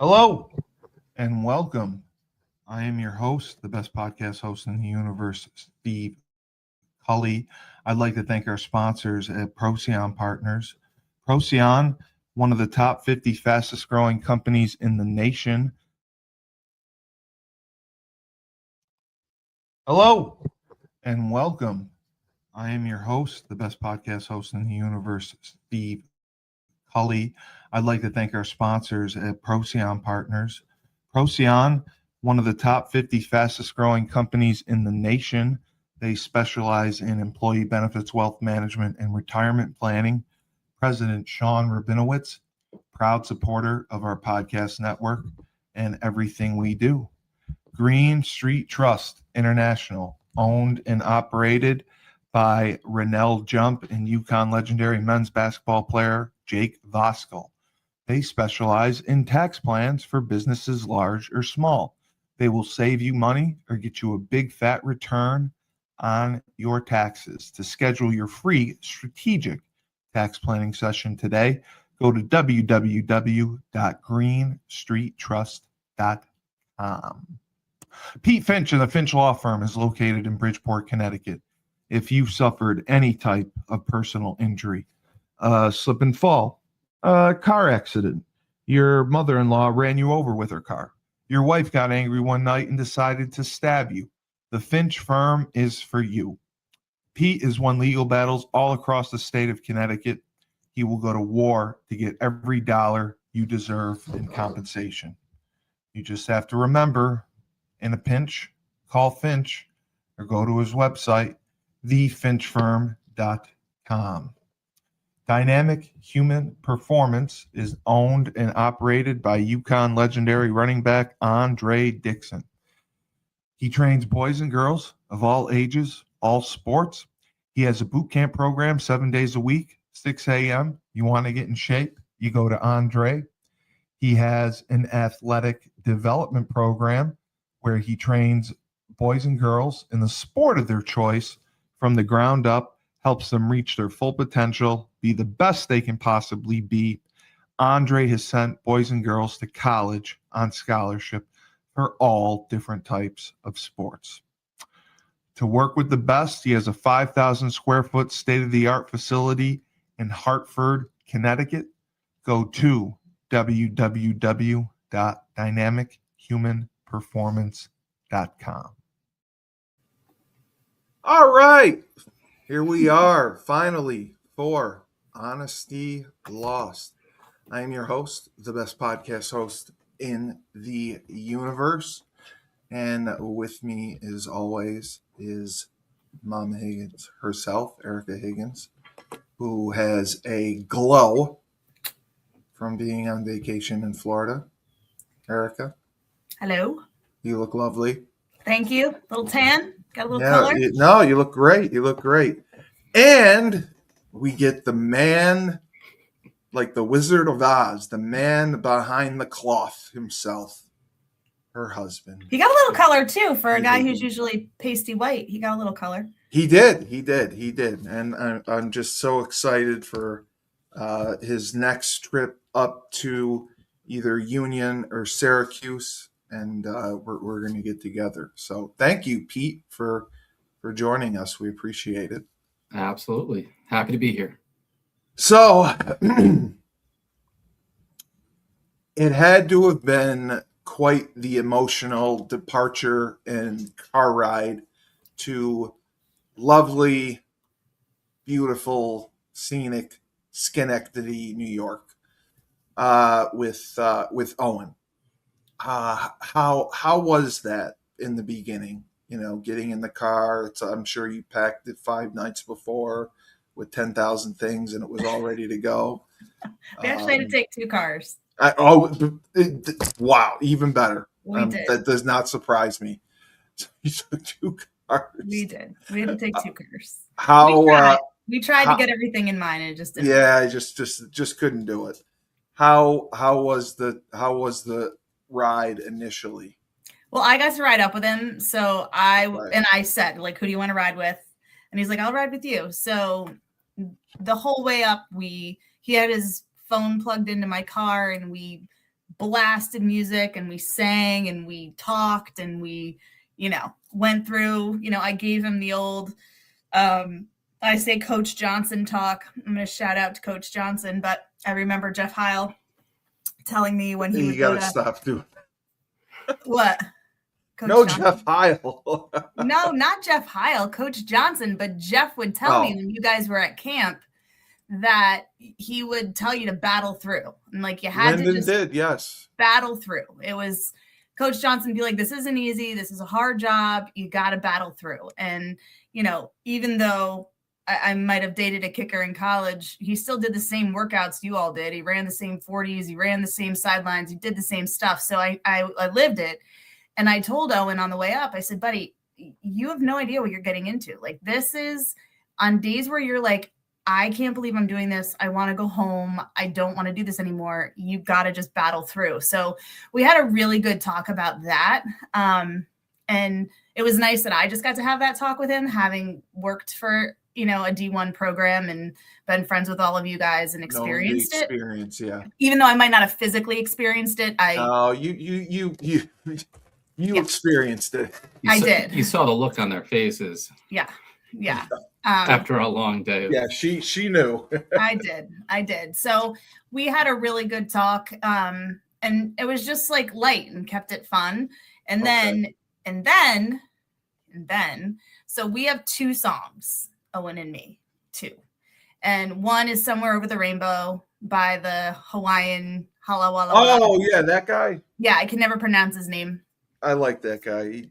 Hello and welcome. I am your host, the best podcast host in the universe, Steve Cully. I'd like to thank our sponsors at Procyon Partners. Procyon, one of the top 50 fastest growing companies in the nation. Hello and welcome. I am your host, the best podcast host in the universe, Steve Cully. I'd like to thank our sponsors at Procyon Partners. Procyon, one of the top 50 fastest growing companies in the nation. They specialize in employee benefits, wealth management, and retirement planning. President Sean Rabinowitz, proud supporter of our podcast network and everything we do. Green Street Trust International, owned and operated by Rennell Jump and UConn legendary men's basketball player Jake Voskuhl. They specialize in tax plans for businesses large or small. They will save you money or get you a big fat return on your taxes. To schedule your free strategic tax planning session today, go to www.greenstreettrust.com. Pete Finch and the Finch Law Firm is located in Bridgeport, Connecticut. If you've suffered any type of personal injury, slip and fall, a car accident, your mother-in-law ran you over with her car, your wife got angry one night and decided to stab you, the Finch firm is for you. Pete has won legal battles all across the state of Connecticut. He will go to war to get every dollar you deserve in compensation. You just have to remember, in a pinch, call Finch or go to his website, thefinchfirm.com. Dynamic Human Performance is owned and operated by UConn legendary running back Andre Dixon. He trains boys and girls of all ages, all sports. He has a boot camp program 7 days a week, 6 a.m. You want to get in shape, you go to Andre. He has an athletic development program where he trains boys and girls in the sport of their choice from the ground up, helps them reach their full potential, be the best they can possibly be. Andre has sent boys and girls to college on scholarship for all different types of sports. To work with the best, he has a 5,000 square foot state-of-the-art facility in Hartford, Connecticut. Go to www.dynamichumanperformance.com. All right, here we are, finally, for Honesty Lost. I am your host, the best podcast host in the universe, and with me, as always, is Momma Higgins herself, Erika Higgins, who has a glow from being on vacation in Florida. Erika, Hello. you look lovely. Thank you. Little tan. Got a little color. No, you look great. You look great. And we get the man, like the Wizard of Oz, the man behind the cloth himself, her husband. He got a little color too for a guy who's usually pasty white. He got a little color. He did. And I'm just so excited for his next trip up to either Union or Syracuse. And we're going to get together. So thank you, Pete, for joining us. We appreciate it. Absolutely. Happy to be here. So it had to have been quite the emotional departure and car ride to lovely, beautiful, scenic Schenectady, New York, with Owen. How was that in the beginning? You know, getting in the car. I'm sure you packed it 5 nights before with 10,000 things, and it was all ready to go. We actually had to take 2 cars. Wow, even better. We did. That does not surprise me. You took 2 cars. We did. We had to take 2 cars. How we tried to get everything in mind, and it just didn't. Yeah, I just couldn't do it. How was the ride initially? Well, I got to ride up with him, so I said, like, who do you want to ride with? And he's like, I'll ride with you. So the whole way up, he had his phone plugged into my car, and we blasted music and we sang and we talked and we, went through, I gave him the old, I say Coach Johnson talk. I'm going to shout out to Coach Johnson, but I remember Jeff Heil telling me when he You would got go to to stop doing what? Coach no Johnson? Jeff Heil. No, not Jeff Heil, Coach Johnson. But Jeff would tell me when you guys were at camp that he would tell you to battle through. And like you had Lyndon to just did, yes. battle through. It was Coach Johnson be like, this isn't easy. This is a hard job. You got to battle through. And, even though I might have dated a kicker in college, he still did the same workouts you all did. He ran the same 40s. He ran the same sidelines. He did the same stuff. So I lived it. And I told Owen on the way up, I said, buddy, you have no idea what you're getting into. Like, this is on days where you're like, I can't believe I'm doing this. I want to go home. I don't want to do this anymore. You've got to just battle through. So we had a really good talk about that. And it was nice that I just got to have that talk with him, having worked for, a D1 program and been friends with all of you guys and experienced it. Yeah. Even though I might not have physically experienced it, you experienced it. I did. You saw the look on their faces. Yeah. After a long day. Yeah, she knew. I did. So we had a really good talk. And it was just like light and kept it fun. And then, so we have 2 songs, Owen and me, 2. And one is Somewhere Over the Rainbow by the Hawaiian Hala Wala Wala. Oh, yeah, that guy. Yeah, I can never pronounce his name. I like that guy.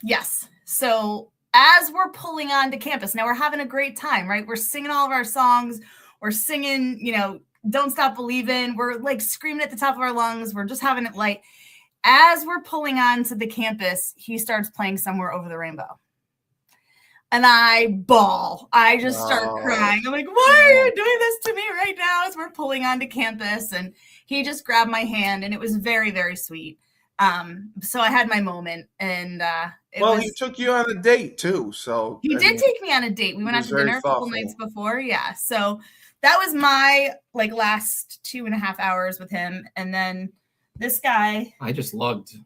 Yes. So as we're pulling onto campus, now we're having a great time, right? We're singing all of our songs. We're singing, Don't Stop Believing. We're like screaming at the top of our lungs. We're just having it light. As we're pulling onto the campus, he starts playing Somewhere Over the Rainbow. And I bawl. I just start crying. I'm like, why are you doing this to me right now as we're pulling onto campus? And he just grabbed my hand, and it was very, very sweet. So I had my moment, and he took you on a date too. So he did take me on a date. We went out to dinner a couple nights before. Yeah. So that was my last 2.5 hours with him. And then this guy, I just lugged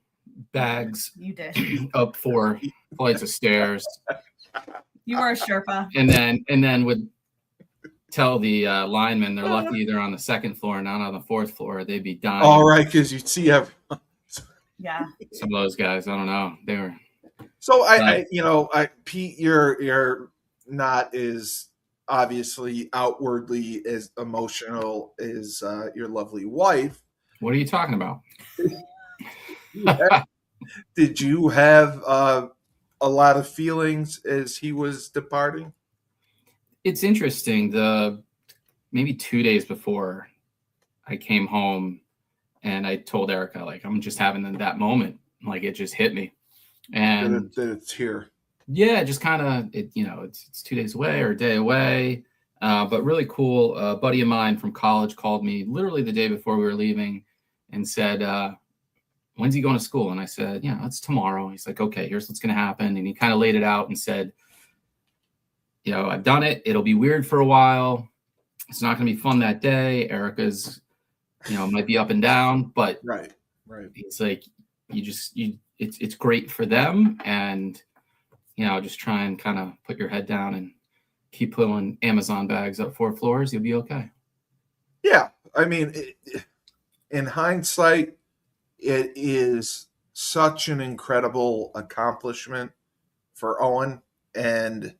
bags. You did. Up 4 flights of stairs. You were a Sherpa. And then would tell the linemen they're lucky they're on the 2nd floor, not on the 4th floor. They'd be dying. All right, because you'd see everyone. Yeah. Some of those guys, I don't know. They were. So Pete, you're not as obviously outwardly as emotional as your lovely wife. What are you talking about? Did you have a lot of feelings as he was departing? It's interesting. Maybe 2 days before I came home, and I told Erika, I'm just having that moment. It just hit me. And that it's here. Yeah, just kind of, it's 2 days away or a day away. But really cool. A buddy of mine from college called me literally the day before we were leaving and said, when's he going to school? And I said, it's tomorrow. He's like, okay, here's what's going to happen. And he kind of laid it out and said, I've done it. It'll be weird for a while. It's not going to be fun that day. Erika's, might be up and down, but right. He's like, it's great for them. And, just try and kind of put your head down and keep pulling Amazon bags up 4 floors. You'll be okay. Yeah. I mean, in hindsight, it is such an incredible accomplishment for Owen, and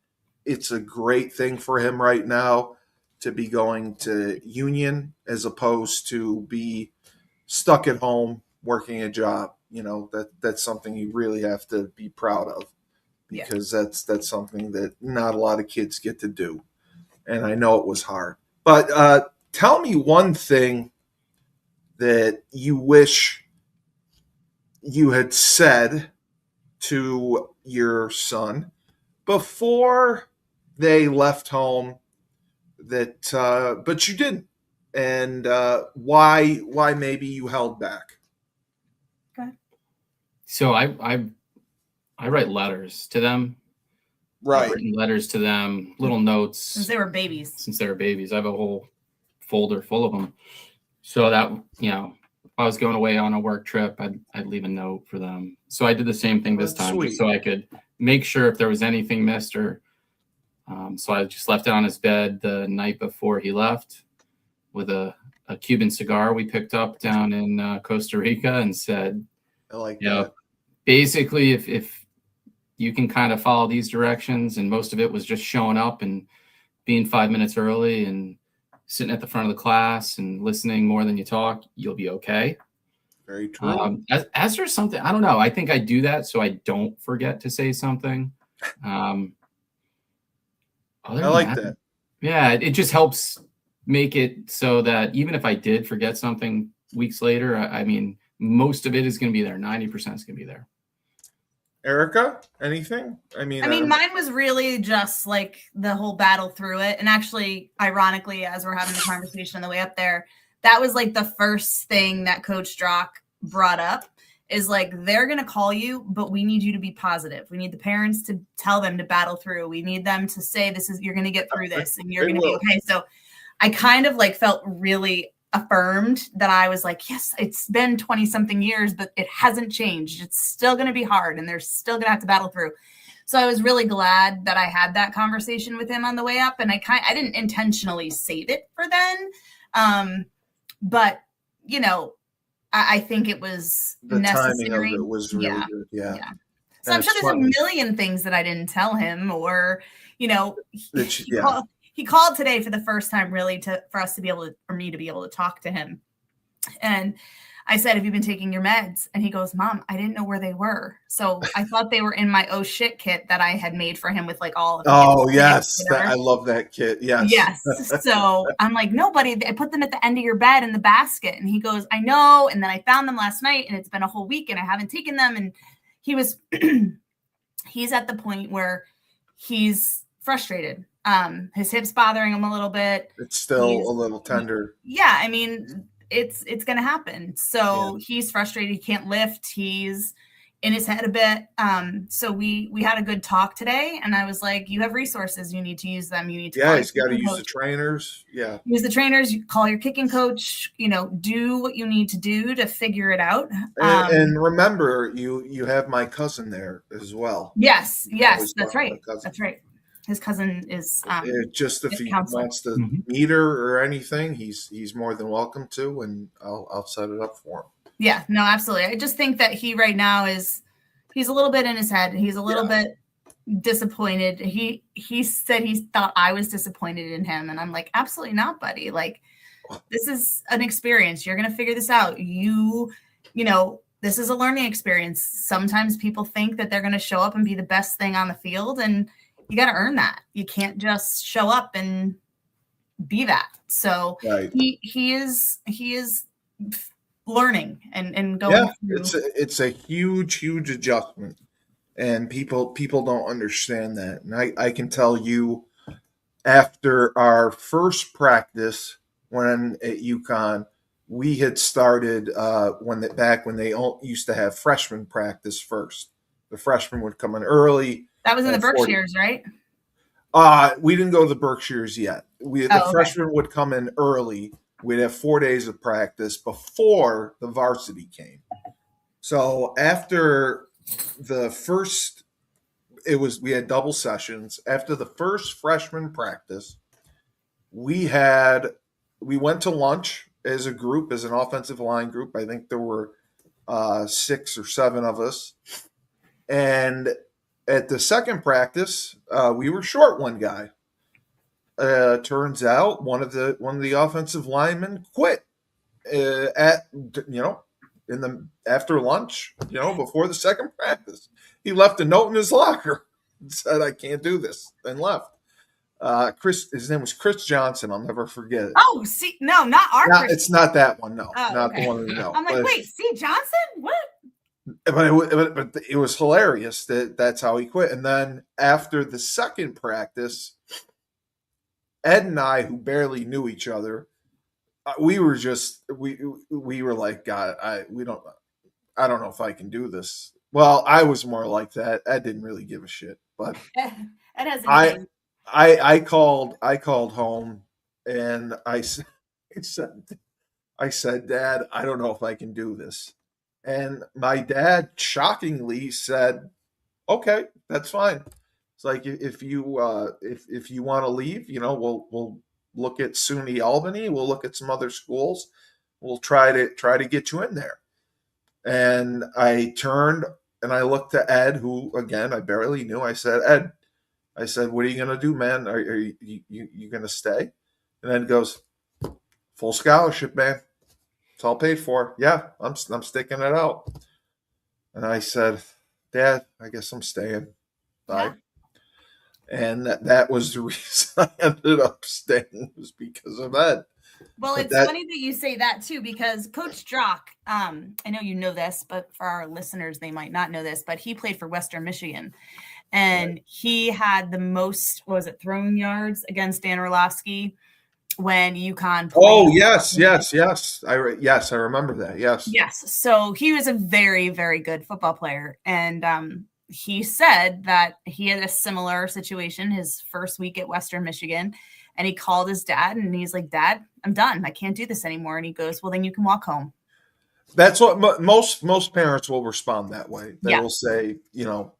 it's a great thing for him right now to be going to Union as opposed to be stuck at home working a job. That's something you really have to be proud of, because that's something that not a lot of kids get to do. And I know it was hard. But tell me one thing that you wish you had said to your son before they left home but you didn't, and why maybe you held back. Okay. So I write letters to them. Right. I've written letters to them, little notes. Since they were babies. I have a whole folder full of them. So that, if I was going away on a work trip, I'd leave a note for them. So I did the same thing this That's time, just sweet. so I could make sure if there was anything missed or. So I just left it on his bed the night before he left with a Cuban cigar we picked up down in Costa Rica, and said, I like you know, that. basically if you can kind of follow these directions, and most of it was just showing up and being 5 minutes early and sitting at the front of the class and listening more than you talk, you'll be okay. Very true. As there's something, I don't know, I think I do that so I don't forget to say something. Other I than like that. Yeah, it just helps make it so that even if I did forget something weeks later, I mean, most of it is going to be there. 90% is going to be there. Erika, anything? I mean, mine was really just like the whole battle through it. And actually, ironically, as we're having the conversation on the way up there, that was like the first thing that Coach Drock brought up, is like, they're going to call you, but we need you to be positive. We need the parents to tell them to battle through. We need them to say, you're going to get through this and you're going to be okay. So I kind of like felt really affirmed that I was like, yes, it's been 20 something years, but it hasn't changed. It's still going to be hard and they're still going to have to battle through. So I was really glad that I had that conversation with him on the way up. And I didn't intentionally save it for then. But you know, I think it was the necessary. timing of it was really good. Yeah. So I'm sure there's a million things that I didn't tell him, or, you know, he called today for the first time really for us to be able to, or me to be able to talk to him. And I said, have you been taking your meds? And he goes, Mom, I didn't know where they were. So I thought they were in my oh shit kit that I had made for him with like all of the yes. I love that kit. Yes. Yes. So I'm like, nobody, I put them at the end of your bed in the basket. And he goes, I know. And then I found them last night and it's been a whole week and I haven't taken them. And he was, he's at the point where he's frustrated. His hip's bothering him a little bit. It's still a little tender. Yeah. I mean, it's going to happen. So he's frustrated. He can't lift. He's in his head a bit. So we had a good talk today and I was like, you have resources. You need to use them. You need to he's got to use the trainers. Yeah. Use the trainers. You call your kicking coach, you know, do what you need to do to figure it out. And remember, you have my cousin there as well. Yes. That's right. That's right. His cousin is just if he wants to meet her or anything, he's more than welcome to, and I'll set it up for him. Yeah, no, absolutely. I just think that he right now he's a little bit in his head. He's a little bit disappointed. He said he thought I was disappointed in him, and I'm like, absolutely not, buddy. Like, this is an experience. You're gonna figure this out. You know, this is a learning experience. Sometimes people think that they're gonna show up and be the best thing on the field, and you got to earn that. You can't just show up and be that. So he is learning and going through. It's a huge adjustment, and people don't understand that. And I can tell you, after our first practice when at UConn, we had started when they used to have freshman practice first. The freshmen would come in early. That was in the Berkshires, right? We didn't go to the Berkshires yet. The freshmen would come in early. We'd have 4 days of practice before the varsity came. So after the first, we had double sessions. After the first freshman practice, we went to lunch as a group, as an offensive line group. I think there were 6 or 7 of us. And at the second practice, we were short one guy. Turns out one of the offensive linemen quit after lunch, before the second practice. He left a note in his locker and said, I can't do this, and left. His name was Chris Johnson. I'll never forget it. Oh, see, no, not our Chris. It's not that one. No, not the one we know. I'm like, wait, C. Johnson? What? But it was hilarious that's how he quit. And then after the second practice, Ed and I, who barely knew each other, we were like, God, I don't know if I can do this. Well, I was more like that. Ed didn't really give a shit, but Ed has I called home and I said, I said, Dad, I don't know if I can do this. And my dad shockingly said, okay, that's fine. It's like, if you want to leave, we'll look at SUNY Albany. We'll look at some other schools. We'll try to get you in there. And I turned and I looked to Ed, who again I barely knew. I said, Ed, I said, what are you gonna do, man? Are you gonna stay? And Ed goes, full scholarship, man. It's all paid for. Yeah, I'm sticking it out. And I said, Dad, I guess I'm staying. Bye. Yeah. And that was the reason I ended up staying, was because of Ed. Well, But it's funny that you say that too, because Coach Drock, I know you know this, but for our listeners, they might not know this, but he played for Western Michigan, and he had the most, what was it, throwing yards against Dan Orlovsky when UConn played. Oh, yes. I remember that. Yes. Yes. So he was a very, very good football player. And he said that he had a similar situation his first week at Western Michigan. And he called his dad and he's like, Dad, I'm done. I can't do this anymore. And he goes, well, then you can walk home. That's what most parents will respond that way. They Yeah. will say, you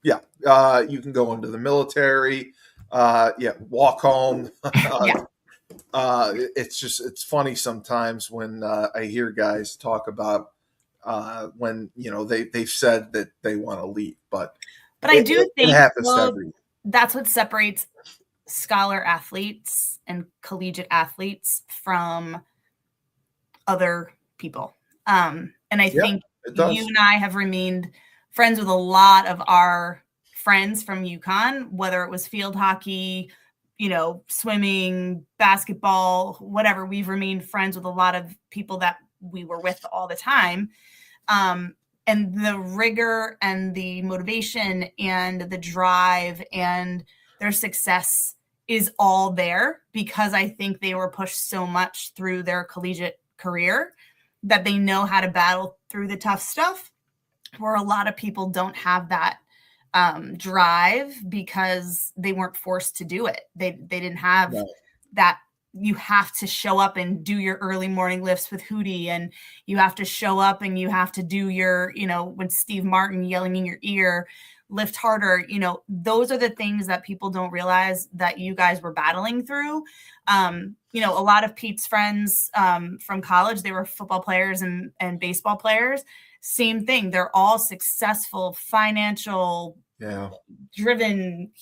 can go into the military. Walk home. It's funny sometimes when I hear guys talk about when they've said that they want to leave, but I do think it happens to everyone. That's what separates scholar athletes and collegiate athletes from other people. And I think you and I have remained friends with a lot of our friends from UConn, whether it was field hockey, swimming, basketball, whatever. We've remained friends with a lot of people that we were with all the time. And the rigor and the motivation and the drive and their success is all there because I think they were pushed so much through their collegiate career that they know how to battle through the tough stuff, where a lot of people don't have that drive because they weren't forced to do it. They didn't have that. You have to show up and do your early morning lifts with Hootie, and you have to show up and you have to do your, when Steve Martin yelling in your ear, lift harder. Those are the things that people don't realize that you guys were battling through. A lot of Pete's friends from college, they were football players and baseball players. Same thing. They're all successful, financial, driven,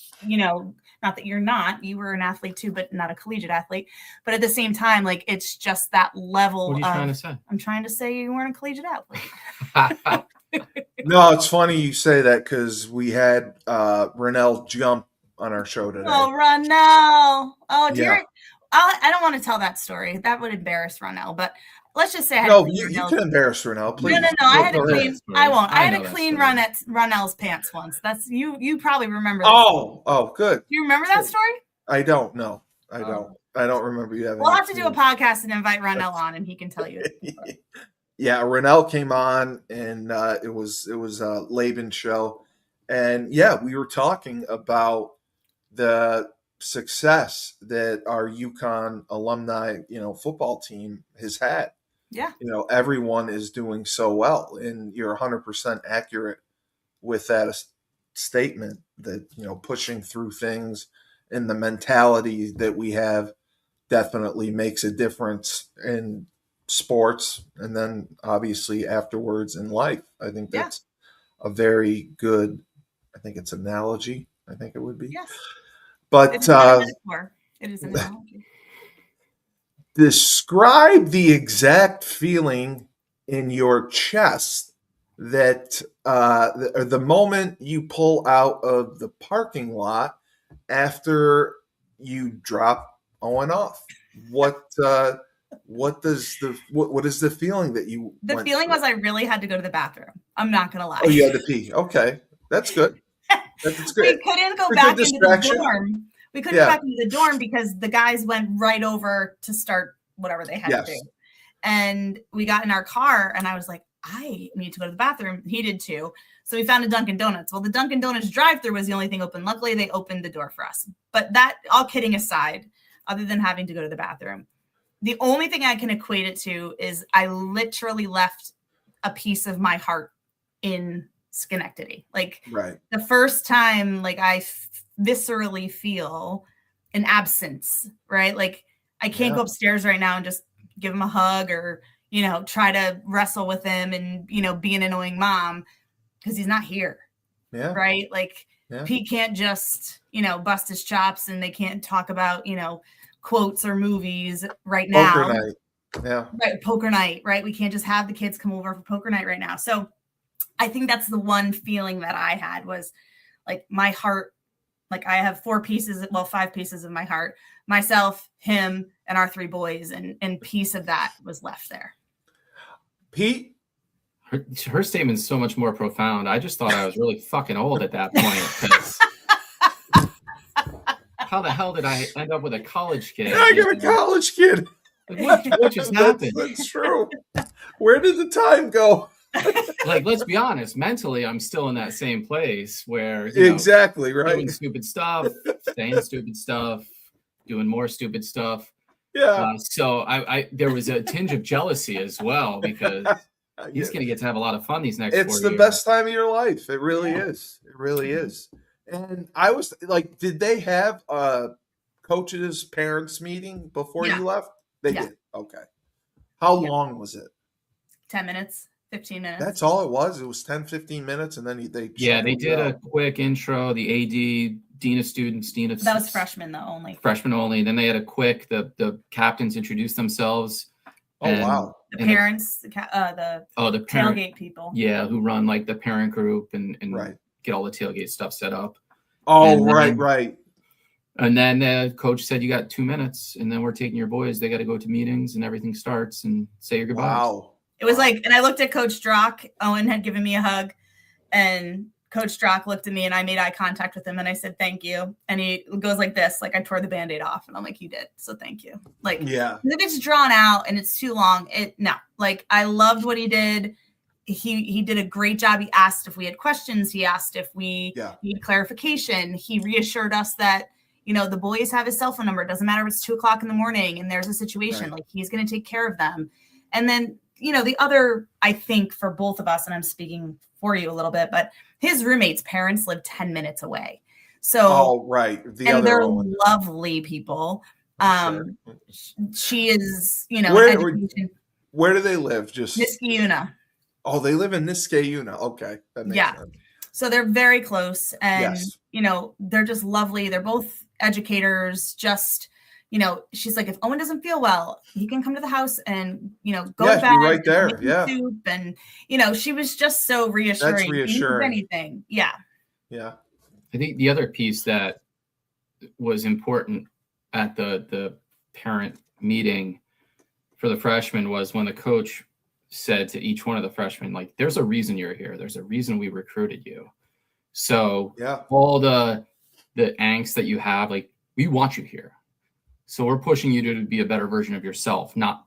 not that you're not, you were an athlete too, but not a collegiate athlete. But at the same time, like, it's just that level. What are you trying to say? I'm trying to say you weren't a collegiate athlete. No, it's funny you say that because we had Rennell jump on our show today. Oh, Rennell. Oh, dear. I don't want to tell that story. That would embarrass Rennell, but let's just say I had you can embarrass Rennell, please. No. I had to clean. I won't. I had to clean that Rennell's pants once. That's you probably remember. That oh, good. Do you remember that story? I don't know. I don't remember you having. We'll have to do a podcast and invite Rennell on, and he can tell you. Yeah, Rennell came on, and it was a Laban show, and we were talking about the success that our UConn alumni, football team has had. Yeah. Everyone is doing so well, and you're 100% accurate with that statement that, pushing through things and the mentality that we have definitely makes a difference in sports. And then obviously afterwards in life, I think that's a very good, it's analogy. I think it would be. Yes. But it's not a metaphor. It is an analogy. Describe the exact feeling in your chest that the moment you pull out of the parking lot after you drop Owen off. What is the feeling that you? The feeling was I really had to go to the bathroom. I'm not gonna lie. Oh, you had to pee. Okay, that's good. That's good. We couldn't go back into the dorm. We couldn't go back into the dorm because the guys went right over to start whatever they had to do. And we got in our car and I was like, I need to go to the bathroom. He did too. So we found a Dunkin' Donuts. Well, the Dunkin' Donuts drive-thru was the only thing open. Luckily, they opened the door for us. But that, all kidding aside, other than having to go to the bathroom, the only thing I can equate it to is I literally left a piece of my heart in Schenectady. Like Right. the first time, like I viscerally feel an absence, right? Like I can't go upstairs right now and just give him a hug or, you know, try to wrestle with him and, you know, be an annoying mom because he's not here. Yeah. Right. Like Pete can't just, you know, bust his chops and they can't talk about, you know, quotes or movies right now. Poker night. Yeah. Right. Poker night. Right. We can't just have the kids come over for poker night right now. So I think that's the one feeling that I had was like my heart. Like I have 5 pieces of my heart, myself, him, and our 3 boys. And piece of that was left there. Pete? Her statement's so much more profound. I just thought I was really fucking old at that point. 'Cause how the hell did I end up with a college kid? I got a college kid. What just happened? That's true. Where did the time go? Like, let's be honest. Mentally, I'm still in that same place where exactly right, doing stupid stuff, saying stupid stuff, doing more stupid stuff. Yeah. So I there was a tinge of jealousy as well because he's going to get to have a lot of fun these next 4 years. It's the best time of your life. It really is. It really is. And I was like, did they have a coaches parents meeting before you left? They did. Okay. How long was it? 10 minutes. 15 minutes. That's all it was. It was 10, 15 minutes. And then they did a quick intro, the AD, Dean of Students, that was freshmen though only. Freshmen only. Then they had a quick, the captains introduced themselves. Oh, wow. The parents, the tailgate people. Yeah, who run like the parent group and get all the tailgate stuff set up. Oh, right. And then the coach said, you got 2 minutes and then we're taking your boys. They got to go to meetings and everything starts and say your goodbyes. Wow. It was like, and I looked at Coach Strock. Owen had given me a hug, and Coach Strock looked at me, and I made eye contact with him, and I said, thank you. And he goes like this, like I tore the Band-Aid off, and I'm like, you did, so thank you. Like, if it's drawn out and it's too long, like I loved what he did. He did a great job. He asked if we had questions. He asked if we need clarification. He reassured us that, you know, the boys have his cell phone number. It doesn't matter if it's 2:00 in the morning and there's a situation, like he's going to take care of them. And then, you know, the other, I think for both of us, and I'm speaking for you a little bit, but his roommates' parents live 10 minutes away. So, they're Owen. Lovely people. She is, you know, where do they live? Just Niskayuna. Oh, they live in Niskayuna. Okay. That makes sense. So they're very close and, you know, they're just lovely. They're both educators, just, you know, she's like, if Owen doesn't feel well, he can come to the house and, you know, go to bed. Right there. Soup and, you know, she was just so reassuring. That's reassuring. Anything. Yeah. Yeah. I think the other piece that was important at the parent meeting for the freshmen was when the coach said to each one of the freshmen, like, there's a reason you're here. There's a reason we recruited you. So all the angst that you have, like, we want you here. So we're pushing you to be a better version of yourself, not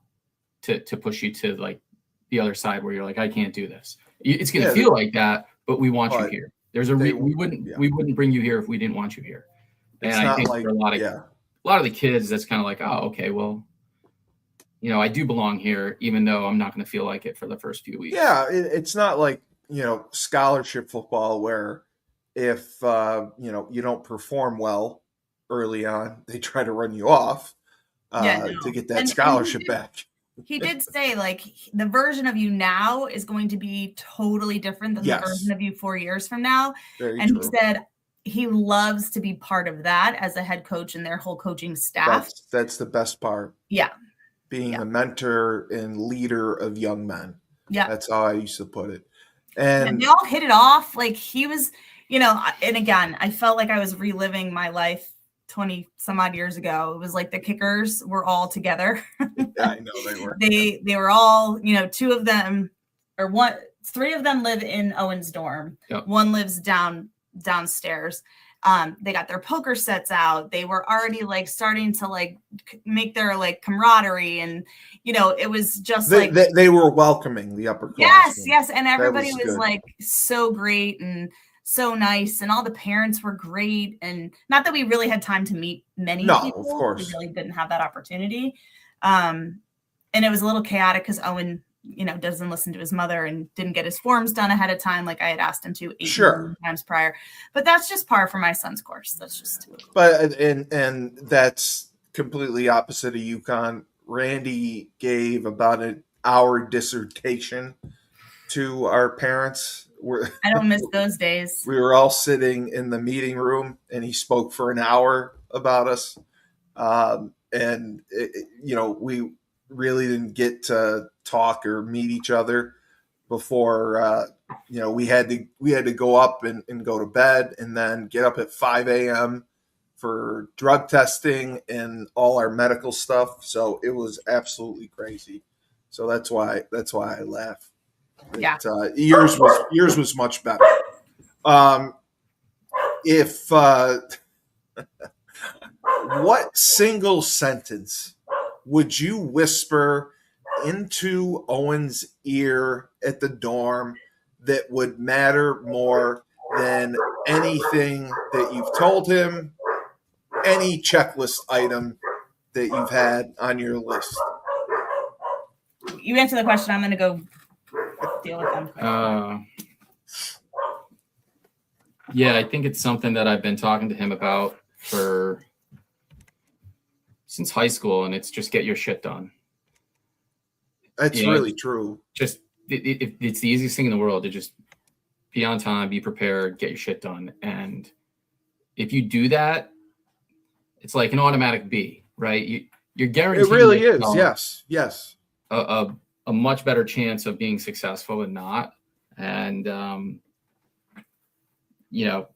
to push you to like the other side where you're like, I can't do this. It's going to feel like that, but we want you here. There's we wouldn't bring you here if we didn't want you here. And I think for a lot of the kids, that's kind of like, oh, okay, well, you know, I do belong here, even though I'm not going to feel like it for the first few weeks. Yeah, it's not like, you know, scholarship football where if you know, you don't perform well early on, they try to run you off to get that scholarship back. He did say, like, the version of you now is going to be totally different than the version of you 4 years from now. Very and true. He said he loves to be part of that as a head coach and their whole coaching staff. That's the best part. Yeah. Being a mentor and leader of young men. Yeah. That's how I used to put it. And they all hit it off. Like he was, you know, and again, I felt like I was reliving my life 20 some odd years ago. It was like the kickers were all together. Yeah, I know they were. They were all, you know, 2 of them or 3 of them live in Owen's dorm. Yep. 1 lives downstairs. They got their poker sets out. They were already like starting to like make their like camaraderie. And, you know, it was just they were welcoming the upper class. Yes. And everybody was like so great and so nice. And all the parents were great. And not that we really had time to meet many people. Of course. We really didn't have that opportunity. And it was a little chaotic because Owen, doesn't listen to his mother and didn't get his forms done ahead of time like I had asked him to 8 million times prior. But that's just par for my son's course. That's just typical. But and that's completely opposite of UConn. Randy gave about an hour dissertation to our parents. I don't miss those days. We were all sitting in the meeting room, and he spoke for an hour about us. We really didn't get to talk or meet each other before. We had to go up and go to bed, and then get up at 5 a.m. for drug testing and all our medical stuff. So it was absolutely crazy. So that's why I laugh. Yeah. Yours was much better. What single sentence would you whisper into Owen's ear at the dorm that would matter more than anything that you've told him, any checklist item that you've had on your list? You answer the question. I'm going to go deal with them. Yeah, I think it's something that I've been talking to him about since high school, and it's just get your shit done. That's really true. Just it's the easiest thing in the world to just be on time, be prepared, get your shit done. And if you do that, it's like an automatic B, right? You're guaranteed. It really is. Yes. A much better chance of being successful than not. And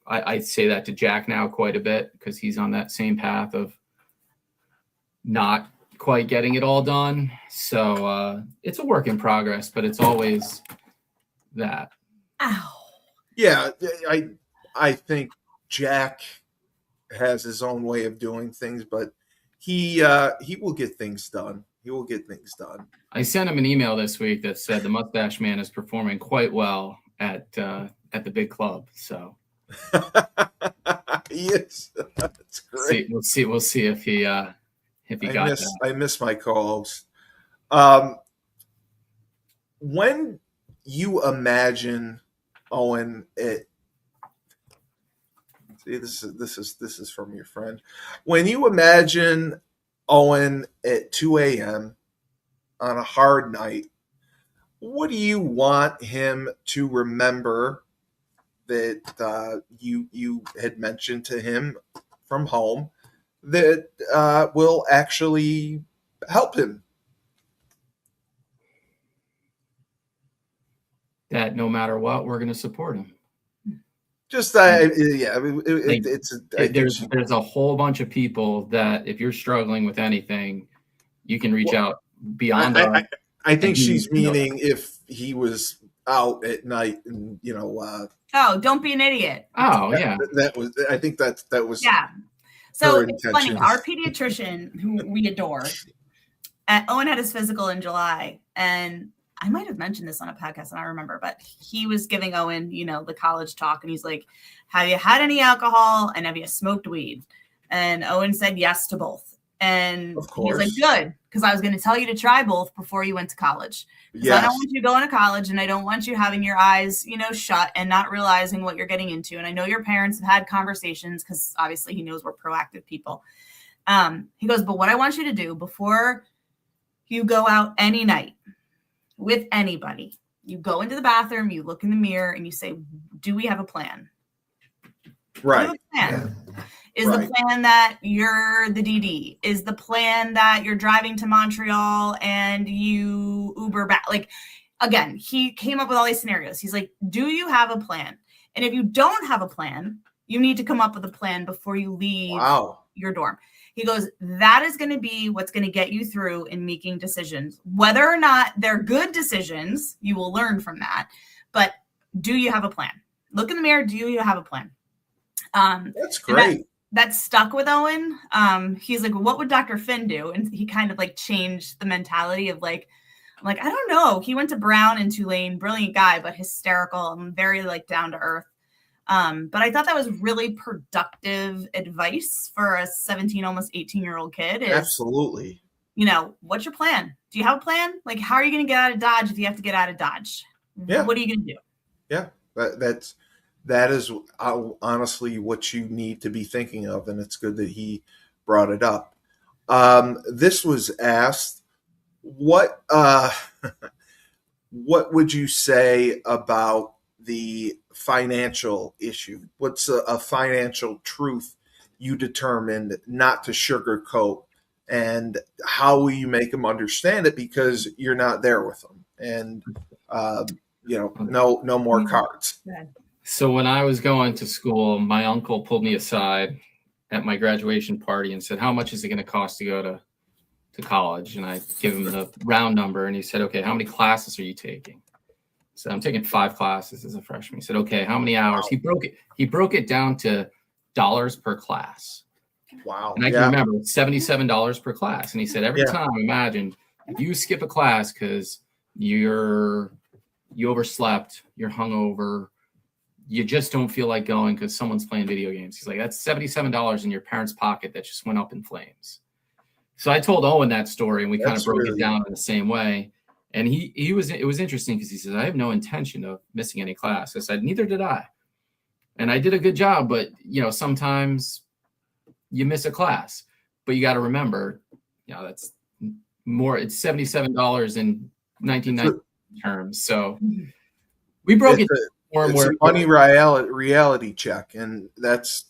I say that to Jack now quite a bit because he's on that same path of not quite getting it all done. So it's a work in progress, but it's always that. Ow. Yeah, I think Jack has his own way of doing things, but he will get things done. He will get things done. I sent him an email this week that said the Mustache Man is performing quite well at the big club. So yes, that's great. We'll see if he got that. I miss my co-host. When you imagine Owen this is from your friend. When you imagine Owen at 2 a.m. on a hard night, what do you want him to remember that you had mentioned to him from home that will actually help him? That no matter what, we're going to support him. Just there's a whole bunch of people that if you're struggling with anything, you can reach out beyond. I think she's meaning if he was out at night and don't be an idiot. Oh yeah, I think that was yeah. So it's funny. Our pediatrician, who we adore, Owen had his physical in July, and I might have mentioned this on a podcast, and I remember, but he was giving Owen, the college talk, and he's like, "Have you had any alcohol, and have you smoked weed?" And Owen said yes to both. And he's like, "Good, because I was going to tell you to try both before you went to college. Because I don't want you going to college, and I don't want you having your eyes, shut and not realizing what you're getting into. And I know your parents have had conversations because obviously he knows we're proactive people." He goes, "But what I want you to do before you go out any night with anybody, you go into the bathroom, you look in the mirror, and you say, do we have a plan?" Right. Is the plan that you're the DD? Is the plan that you're driving to Montreal and you Uber back? Like, again, he came up with all these scenarios. He's like, do you have a plan? And if you don't have a plan, you need to come up with a plan before you leave your dorm. He goes, that is going to be what's going to get you through in making decisions. Whether or not they're good decisions, you will learn from that. But do you have a plan? Look in the mirror. Do you have a plan? That's great. That stuck with Owen. He's like, what would Dr. Finn do? And he kind of changed the mentality of I'm like, I don't know. He went to Brown and Tulane, brilliant guy, but hysterical and very down to earth. But I thought that was really productive advice for a 17, almost 18-year-old kid. Absolutely. what's your plan? Do you have a plan? Like, how are you going to get out of Dodge if you have to get out of Dodge? Yeah. What are you going to do? Yeah, that is honestly what you need to be thinking of, and it's good that he brought it up. This was asked, what what would you say about the financial issue? What's a financial truth you determined not to sugarcoat, and how will you make them understand it, because you're not there with them, and no more cards. So when I was going to school, my uncle pulled me aside at my graduation party and said, "How much is it going to cost to go to college?" And I give him the round number, and he said, "Okay, how many classes are you taking?" So I'm taking 5 classes as a freshman. He said, "Okay, how many hours?" Wow. He broke it down to dollars per class. Wow. And I can remember $77 per class. And he said, every time, imagine if you skip a class because you overslept, you're hungover, you just don't feel like going because someone's playing video games. He's like, that's $77 in your parents' pocket that just went up in flames. So I told Owen that story, and we kind of broke it down in the same way. And it was interesting because he says, I have no intention of missing any class. I said, neither did I. And I did a good job, but sometimes you miss a class. But you got to remember, that's more. It's $77 in 1990 terms. So we broke it more and more. It's a money reality check, and that's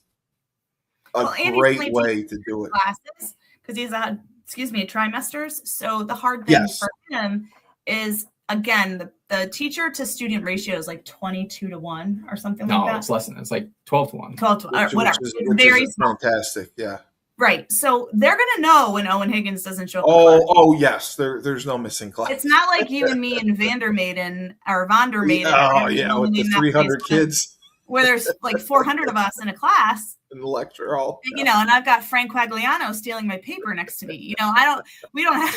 a great way to do it. Classes, because he's had, trimesters. So the hard thing for him is, again, the teacher to student ratio is like 22-1 or something like that. No, it's less than that. It's like 12-1. 12-1, whatever. It's very fantastic. Yeah. Right. So they're going to know when Owen Higgins doesn't show up. Oh, yes. There's no missing class. It's not like you and me and Vandermaiden or Vondermaiden. Oh, yeah. With the 300 kids. Where there's like 400 of us in a class. In the lecture hall. And I've got Frank Quagliano stealing my paper next to me. We don't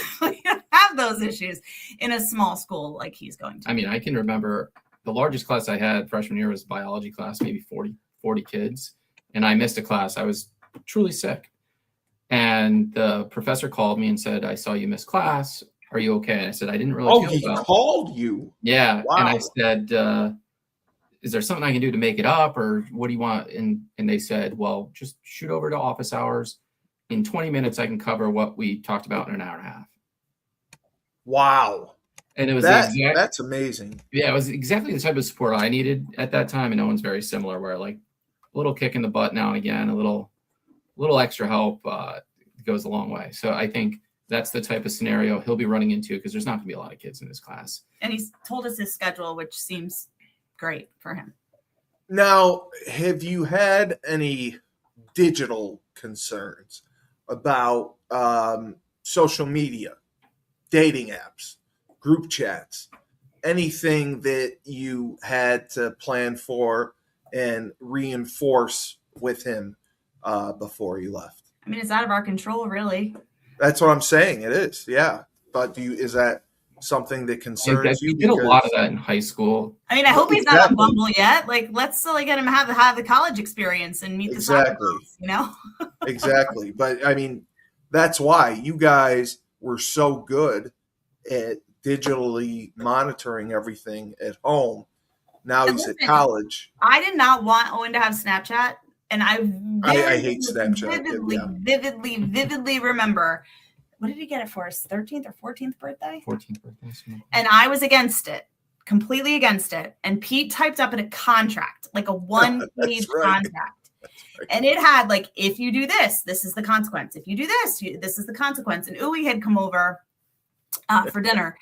have those issues in a small school like he's going to. I mean, I can remember the largest class I had freshman year was biology class, maybe 40 kids. And I missed a class. I was truly sick. And the professor called me and said, I saw you miss class. Are you okay? And I said, I didn't really feel well. Oh, he called you? Yeah. Wow. And I said, is there something I can do to make it up, or what do you want? And they said, well, just shoot over to office hours. In 20 minutes, I can cover what we talked about in an hour and a half. Wow. And it was that's amazing. Yeah, it was exactly the type of support I needed at that time. And Owen's very similar, where like a little kick in the butt now and again, a little extra help goes a long way. So I think that's the type of scenario he'll be running into, because there's not going to be a lot of kids in this class. And he's told us his schedule, which seems great for him. Now, have you had any digital concerns about social media, dating apps, group chats, anything that you had to plan for and reinforce with him before you left? I mean, it's out of our control, really. That's what I'm saying. It is, yeah. But is that something that concerns you? We did a lot of that in high school. I mean, I hope he's not on Bumble yet. Like, let's still get him have the college experience and meet the soccer girls, Exactly. But I mean, that's why you guys were so good at digitally monitoring everything at home. Now he's at college. I did not want Owen to have Snapchat, and I hate Snapchat. Vividly remember. What did he get it for? His 13th or 14th birthday? 14th birthday. And I was against it, completely against it. And Pete typed up in a contract, like a one-page contract. Right. And it had like, if you do this, this is the consequence. If you do this, this is the consequence. And Uwe had come over for dinner,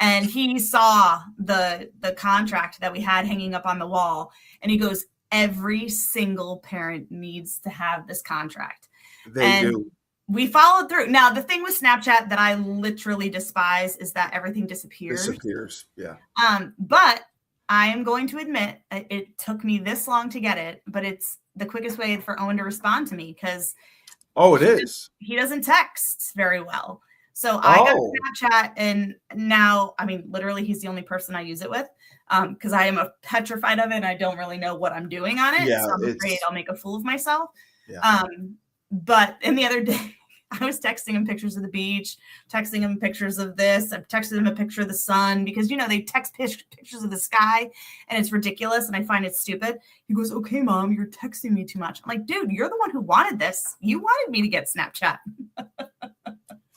and he saw the contract that we had hanging up on the wall. And he goes, every single parent needs to have this contract. They do. We followed through. Now, the thing with Snapchat that I literally despise is that everything disappears. Yeah. But I am going to admit it took me this long to get it, but it's the quickest way for Owen to respond to me, because he doesn't text very well. So I got Snapchat, and now, I mean, literally he's the only person I use it with, because I am petrified of it and I don't really know what I'm doing on it. Yeah, so I'm afraid I'll make a fool of myself. Yeah. But in the other day, I was texting him pictures of the beach, texting him pictures of this. I've texted him a picture of the sun because, they text pictures of the sky and it's ridiculous. And I find it stupid. He goes, okay, Mom, you're texting me too much. I'm like, dude, you're the one who wanted this. You wanted me to get Snapchat.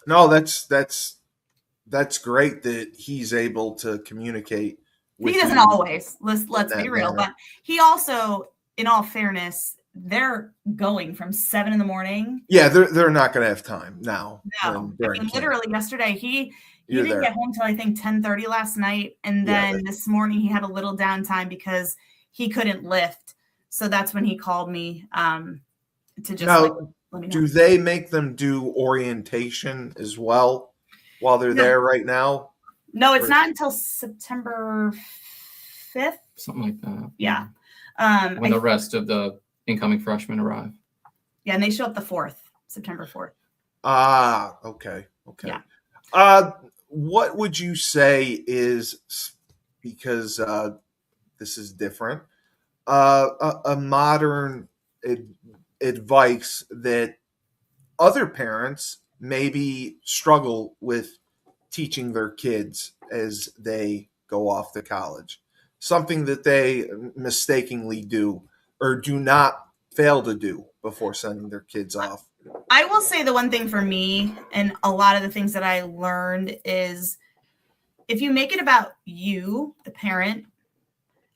No, that's great that he's able to communicate with He doesn't you always. Let's in be that real. manner. But he also, in all fairness, they're going from 7 a.m. Yeah, they're not going to have time now. No, during camp. literally yesterday he You're didn't there. get home till I think 10:30 last night, and Yeah, then this morning he had a little downtime because he couldn't lift. So that's when he called me to just Now, let me know. do they make them do orientation as well while they're No. there right now? No, it's Or- not until September 5th. Something like that. Yeah. When the rest of the incoming freshmen arrive. Yeah, and they show up the 4th, September 4th. Ah, okay. Yeah. What would you say is, because this is different, a modern advice that other parents maybe struggle with teaching their kids as they go off to college? Something that they mistakenly do or do not fail to do before sending their kids off. I will say the one thing for me, and a lot of the things that I learned, is if you make it about you, the parent,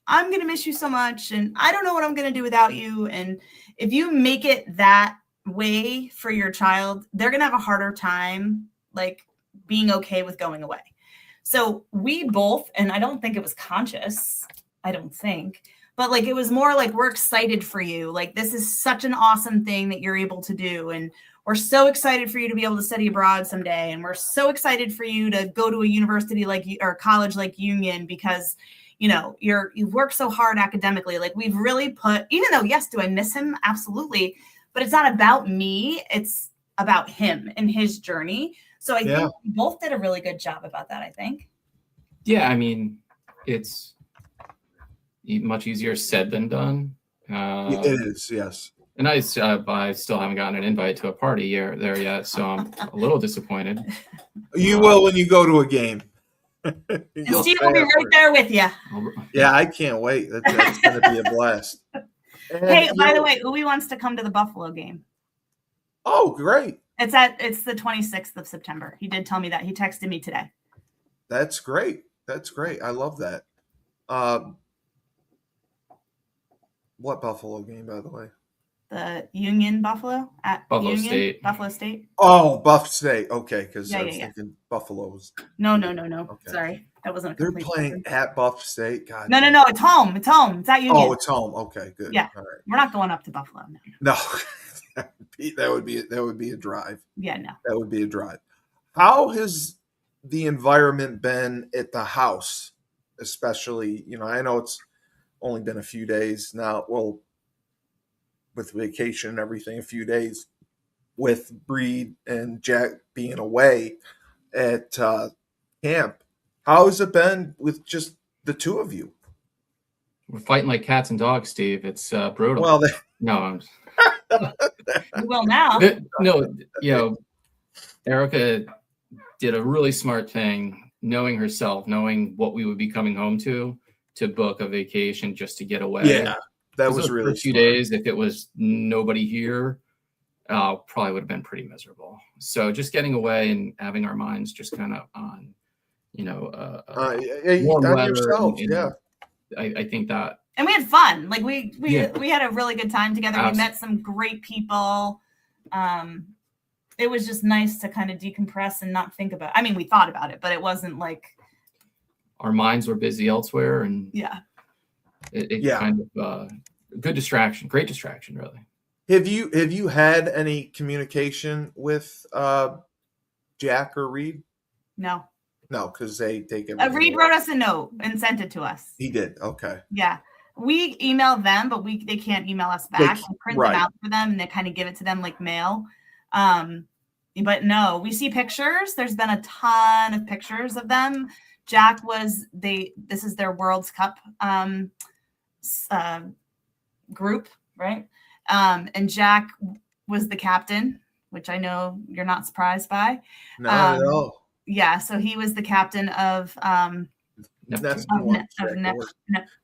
I'm going to miss you so much, and I don't know what I'm going to do without you. And if you make it that way for your child, they're going to have a harder time, like, being okay with going away. So we both, and I don't think it was conscious, but like, it was more like, we're excited for you. Like, this is such an awesome thing that you're able to do. And we're so excited for you to be able to study abroad someday. And we're so excited for you to go to a university or college like Union, because, you've worked so hard academically. Like, we've really put, even though, yes, do I miss him? Absolutely. But it's not about me. It's about him and his journey. So I think we both did a really good job about that, I think. Yeah, I mean, it's much easier said than done. It is, yes. And I still haven't gotten an invite to a party there yet, so I'm a little disappointed. You will when you go to a game. And Steve will be right there with you. Yeah, I can't wait. That's going to be a blast. And, Hey, by the way, Uwe wants to come to the Buffalo game. Oh, great. It's the 26th of September. He did tell me that. He texted me today. That's great. I love that. What Buffalo game, by the way? The Union Buffalo at Buffalo Union, State. Buffalo State. Oh, Buff State. Okay, because I was Yeah. thinking Buffalo's. No. Okay. Sorry, that wasn't a They're complete playing sentence. at Buff State. God. No. It's home. It's at Union. Oh, it's home. Okay, good. Yeah. All right. We're not going up to Buffalo. No, that would be a drive. Yeah, no. That would be a drive. How has the environment been at the house, especially? I know it's only been a few days now. Well, with vacation and everything, a few days with Breed and Jack being away at camp. How has it been with just the two of you? We're fighting like cats and dogs, Steve. It's brutal. Well, No, You will now. no, Erika did a really smart thing, knowing herself, knowing what we would be coming home to book a vacation just to get away. yeah, that was For really a few smart. days. If it was nobody here, probably would have been pretty miserable. So just getting away and having our minds just kind of on, warm on weather. yourself, and, yeah. I think that. And we had fun. Like we Yeah. had a really good time together. Absolutely. We met some great people. It was just nice to kind of decompress and not think about. I mean, we thought about it, but it wasn't like Our minds were busy elsewhere, and yeah. it Yeah. kind of great distraction, really. Have you had any communication with Jack or Reed? No. No, because they take it. Reed wrote us a note and sent it to us. He did. Okay. Yeah. We emailed them, but they can't email us back. We print right. them out for them and they kind of give it to them like mail. But no, we see pictures. There's been a ton of pictures of them. Jack this is their World's Cup group, right? And Jack was the captain which I know you're not surprised by. Not at all. Yeah, so he was the captain of Neptune.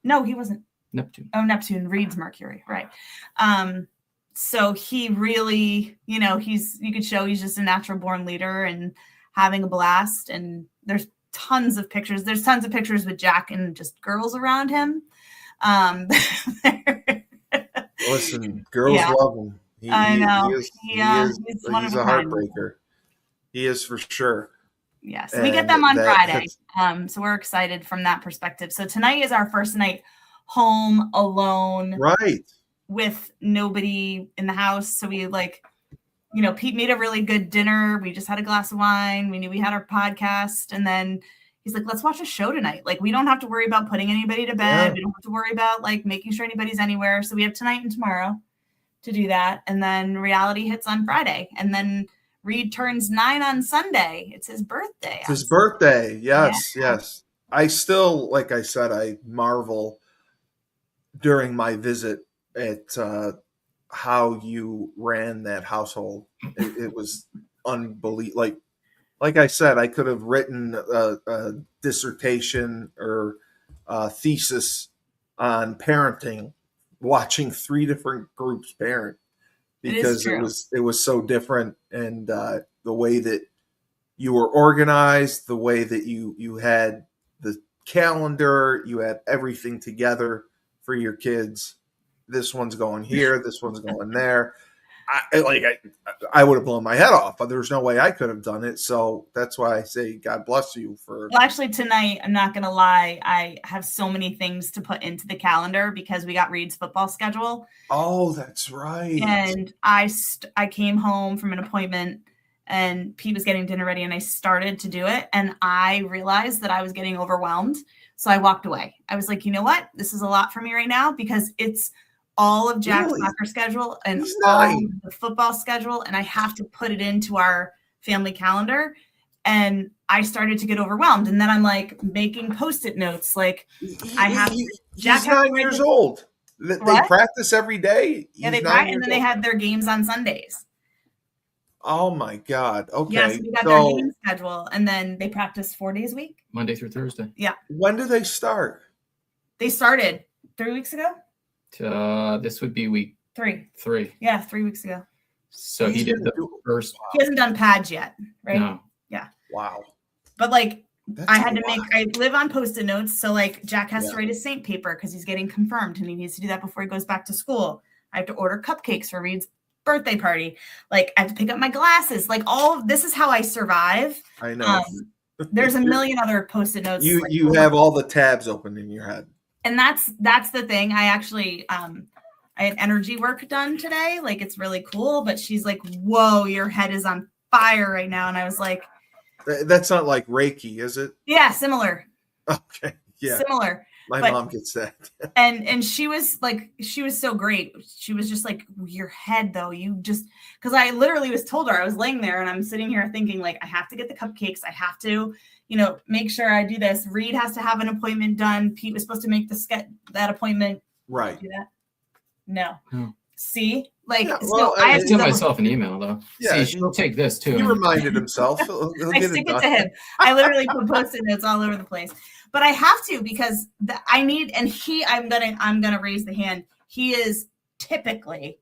no, he wasn't. Neptune. Oh, Neptune, Reed's Mercury, right. So he really, you could show he's just a natural born leader and having a blast. And there's tons of pictures. There's tons of pictures with Jack and just girls around him. Listen, girls love him. I know. He's a heartbreaker. He is for sure. Yeah, so we get them on Friday. So we're excited from that perspective. So tonight is our first night home alone. Right. With nobody in the house. So we Pete made a really good dinner. We just had a glass of wine. We knew we had our podcast. And then he's like, let's watch a show tonight. Like, we don't have to worry about putting anybody to bed. Yeah. We don't have to worry about making sure anybody's anywhere. So we have tonight and tomorrow to do that. And then reality hits on Friday. And then Reed turns 9 on Sunday. It's his birthday. It's his birthday. Yes, yeah. Yes. I still, like I said, I marvel during my visit at how you ran that household. It was unbelievable. Like I said, I could have written a dissertation or a thesis on parenting, watching 3 different groups parent, because it was so different. And the way that you were organized, the way that you had the calendar, you had everything together for your kids. This one's going here, this one's going there. I would have blown my head off, but there's no way I could have done it. So that's why I say God bless you for. Well, actually, tonight, I'm not going to lie, I have so many things to put into the calendar because we got Reed's football schedule. Oh, that's right. And I came home from an appointment and Pete was getting dinner ready and I started to do it. And I realized that I was getting overwhelmed. So I walked away. I was like, you know what? This is a lot for me right now because it's all of Jack's soccer schedule and all of the football schedule. And I have to put it into our family calendar. And I started to get overwhelmed. And then I'm making Post-it notes. I have to. Jack's 9 years old. They practice every day. Yeah, they practice. And then they had their games on Sundays. Oh my God. Okay. Yeah, so we got their game schedule. And then they practice 4 days a week. Monday through Thursday. Yeah. When do they start? They started 3 weeks ago. This would be week 3. 3. Yeah, 3 weeks ago. So he did the first. He hasn't done pads yet, right? No. Yeah. Wow. But I had to I live on Post-it notes. So Jack has to write his saint paper because he's getting confirmed and he needs to do that before he goes back to school. I have to order cupcakes for Reed's birthday party. I have to pick up my glasses. All of this is how I survive. I know. There's a million other Post-it notes. You have all the tabs open in your head. And that's the thing. I actually I had energy work done today. It's really cool. But she's like, whoa, your head is on fire right now. And I was like, that's not like Reiki, is it? Yeah, similar. Okay. Yeah. Similar. My mom gets that. and she was so great. She was just like, your head though, because I literally was told her, I was laying there and I'm sitting here thinking I have to get the cupcakes. I have to, make sure I do this. Reed has to have an appointment done. Pete was supposed to make that appointment. Right. Do that? No. Hmm. See? I sent myself an email though. Yeah, see, she'll take this too. He reminded himself. He'll I stick it to him. I literally put Post-it notes all over the place. But I have to because I need, and I'm gonna raise the hand. He is typically,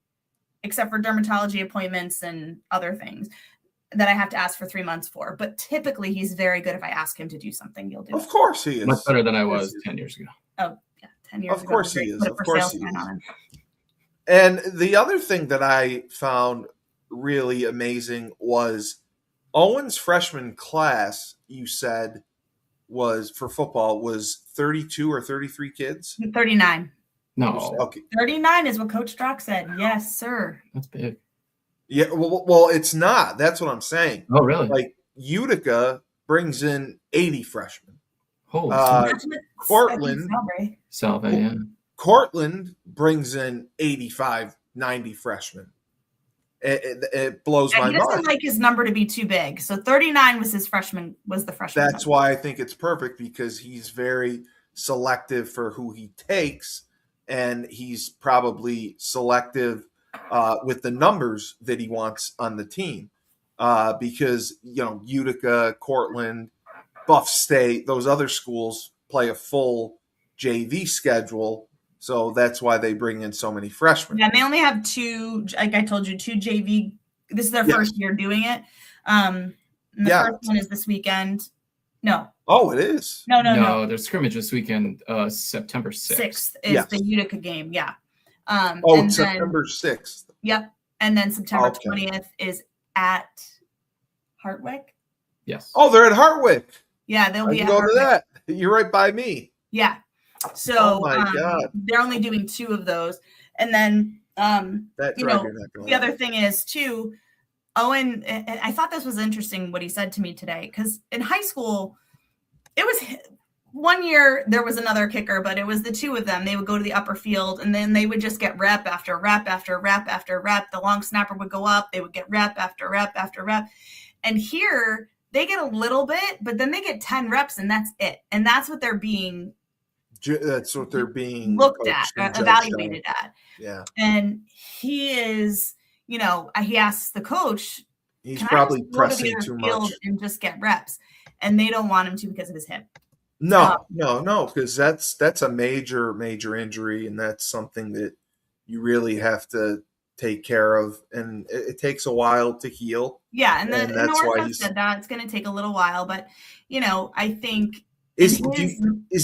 except for dermatology appointments and other things that I have to ask for 3 months for. But typically, he's very good. If I ask him to do something, he'll do it. Of course he is. Much better than I was 10 years ago. Oh yeah, 10 years ago. Of course he is. Of course he is. And the other thing that I found really amazing was Owen's freshman class. You said was for football was 32 or 33 kids? 39. No. Okay. 39 is what Coach Strock said. Yes, sir. That's big. Yeah. Well, it's not. That's what I'm saying. Oh, really? Utica brings in 80 freshmen. Holy Cortland. Salve, yeah. Cortland brings in 85, 90 freshmen. It blows my mind. He doesn't like his number to be too big. So 39 was the freshman. That's why I think it's perfect because he's very selective for who he takes. And he's probably selective with the numbers that he wants on the team, because Utica, Cortland, Buff State, those other schools play a full JV schedule, so that's why they bring in so many freshmen. Yeah, and they only have two, like I told you, two JV. This is their Yes. first year doing it. And the Yeah. first one is this weekend. No. Oh, it is. No. There's scrimmage this weekend, September 6th. 6th is Yes. the Utica game. Yeah. It's September 6th. Yep. And then September Okay. 20th is at Hartwick. Yes. Oh, they're at Hartwick. Yeah, they'll I be can at go Hartwick. to that. You're right by me. Yeah. So Oh my God. they're only doing 2 of those. And then That's you right. know, You're not gonna the other thing is too, Owen, and I thought this was interesting what he said to me today, because in high school, it was one year there was another kicker, but it was the 2 of them. They would go to the upper field and then they would just get rep after rep after rep after rep. The long snapper would go up. They would get rep after rep after rep. And here they get a little bit, but then they get 10 reps and that's it. And that's what they're being looked at, coached and judged evaluated on. at. Yeah. And he is, he asks the coach, He's can probably I just go to the pressing other too field much. and just get reps? And they don't want him to because of his hip. No, because that's a major injury, and that's something that you really have to take care of, and it takes a while to heal. Yeah, and And the that's why ortho said that it's going to take a little while, but I think is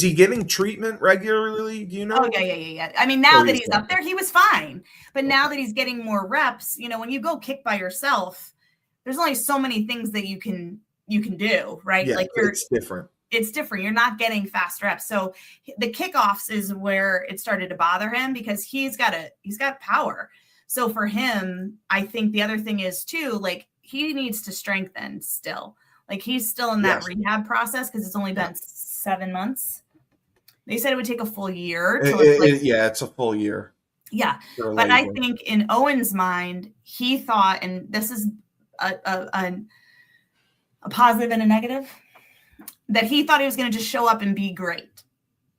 he getting treatment regularly? Do you know? Oh yeah. I mean, now Or that he's he's up there, he was fine, but now that he's getting more reps, when you go kick by yourself, there's only so many things that you can do, right? Yeah, like it's different. It's different. You're not getting fast reps. So the kickoffs is where it started to bother him because he's got power. So for him, I think the other thing is too, like he needs to strengthen still. Like he's still in that rehab process because it's only been 7 months. They said it would take a full year. It's a full year. Yeah. But I think in Owen's mind, he thought, and this is a positive and a negative, that he thought he was going to just show up and be great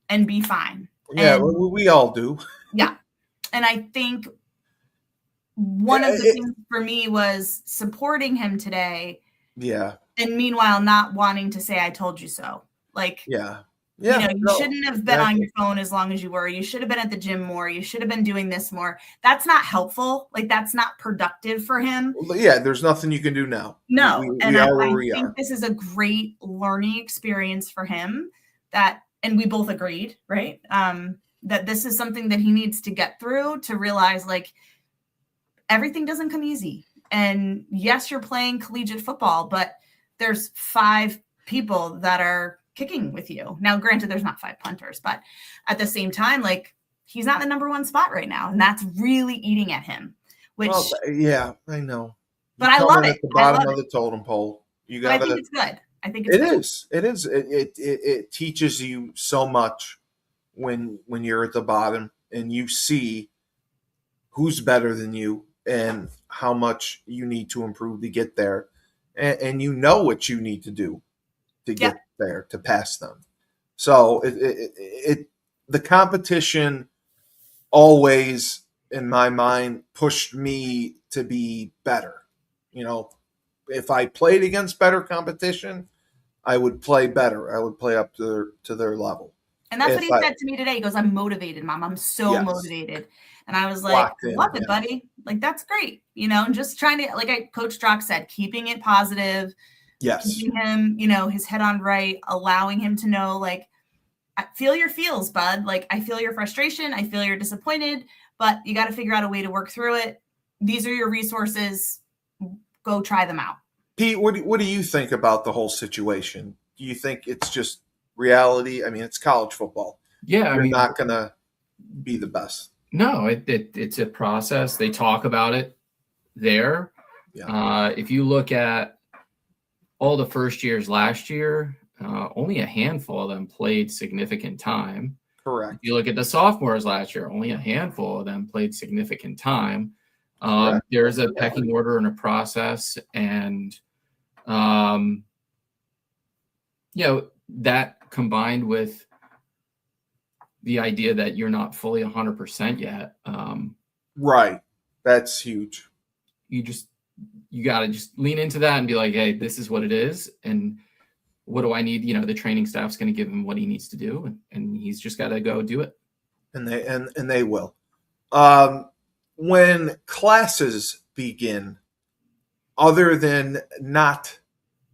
and be fine. Yeah, we all do. Yeah. And I think one of the things for me was supporting him today. Yeah. And meanwhile, not wanting to say, I told you so. Like, you shouldn't have been on your phone as long as you were. You should have been at the gym more. You should have been doing this more. That's not helpful. Like, that's not productive for him. Yeah, there's nothing you can do now. No. We are where we think are. This is a great learning experience for him and we both agreed, right? That this is something that he needs to get through to realize, like, everything doesn't come easy. And yes, you're playing collegiate football, but there's 5 people that are kicking with you. Now, granted, there's not 5 punters, but at the same time, like, he's not in the number 1 spot right now. And that's really eating at him, I know. But I love it. At the bottom of the totem pole. You got I think it's good. I think it's good. It is. It teaches you so much when you're at the bottom and you see who's better than you and how much you need to improve to get there. And you know what you need to do to get there, to pass them. So the competition always, in my mind, pushed me to be better. If I played against better competition, I would play better. I would play up to their level. And that's what he said to me today. He goes, I'm motivated, Mom. I'm so motivated. And I was like, love it, buddy. Like, that's great. And just trying to, like Coach Strock said, keeping it positive. Yes. Keeping him, his head on right, allowing him to know, like, I feel your feels, bud. Like, I feel your frustration. I feel you're disappointed, but you got to figure out a way to work through it. These are your resources. Go try them out. Pete, what do you think about the whole situation? Do you think it's just reality? I mean, it's college football. Yeah. You're not going to be the best. No, it's a process. They talk about it there. Yeah. If you look at all the first years last year, only a handful of them played significant time. Correct. If you look at the sophomores last year, only a handful of them played significant time. There's a pecking order and a process, and that combined with the idea that you're not fully 100% yet. Right. That's huge. You got to just lean into that and be like, hey, this is what it is. And what do I need? The training staff's going to give him what he needs to do. And he's just got to go do it. And they will. When classes begin, other than not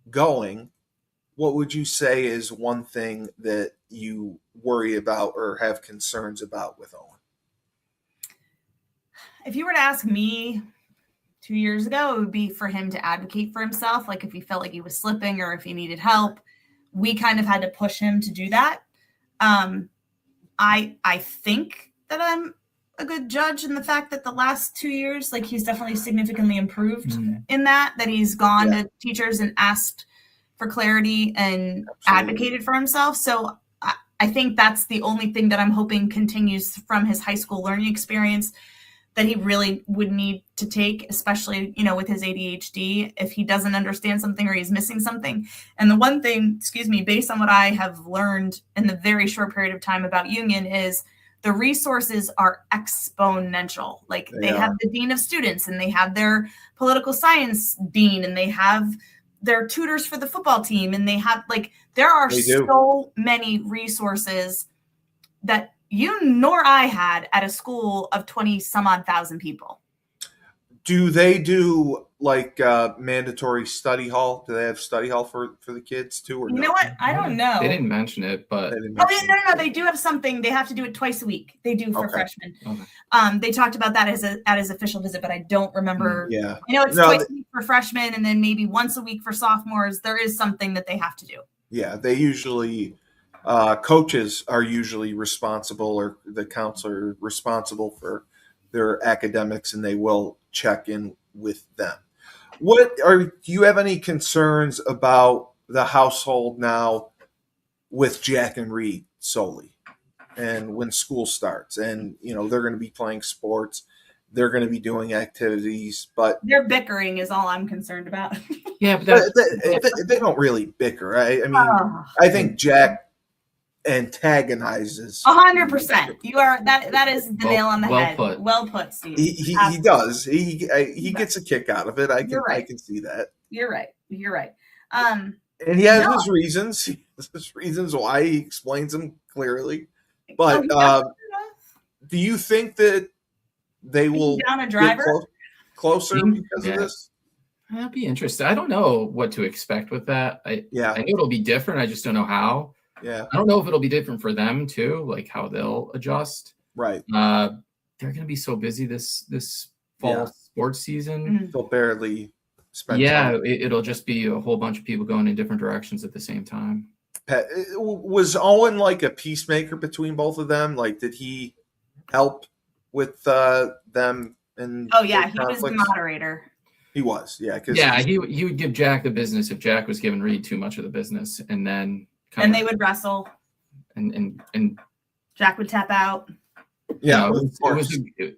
going, what would you say is one thing that you worry about or have concerns about with Owen? If you were to ask me 2 years ago, it would be for him to advocate for himself. Like if he felt like he was slipping or if he needed help, we kind of had to push him to do that. I think that I'm a good judge in the fact that the last 2 years, like he's definitely significantly improved in that he's gone to teachers and asked for clarity and advocated for himself. So I think that's the only thing that I'm hoping continues from his high school learning experience that he really would need to take, especially, with his ADHD, if he doesn't understand something or he's missing something. And the one thing, based on what I have learned in the very short period of time about Union is the resources are exponential. Like they have the dean of students and they have their political science dean and they have their tutors for the football team. And they have there are so many resources that you nor I had at a school of 20 some odd thousand people. Do they do mandatory study hall? Do they have study hall for the kids too? Or you know what? I don't know. They didn't mention it, but no. They do have something. They have to do it twice a week. They do for freshmen. Okay. They talked about that at his official visit, but I don't remember. Yeah. It's twice a week for freshmen and then maybe once a week for sophomores. There is something that they have to do. Yeah, they usually coaches are usually responsible, or the counselor responsible for their academics, and they will check in with them. Do you have any concerns about the household now with Jack and Reed solely, and when school starts, and they're going to be playing sports, they're going to be doing activities, but their bickering is all I'm concerned about. Yeah, but they don't really bicker. I think Jack antagonizes 100%. You are that is the nail on the head. Well put, Steve. He does. He gets a kick out of it. I can see that. You're right. And he has his reasons. He has his reasons why. He explains them clearly. But do you think that they will down a driver get closer because of this? That'd be interesting. I don't know what to expect with that. I know it'll be different. I just don't know how. Yeah. I don't know if it'll be different for them too, like how they'll adjust. Right. They're going to be so busy this fall sports season. They'll barely spend time. It'll just be a whole bunch of people going in different directions at the same time. Was Owen like a peacemaker between both of them? Like, did he help with them? And he was the moderator. He was, he would give Jack the business if Jack was giving Reed too much of the business, and then they would wrestle, and Jack would tap out. Yeah,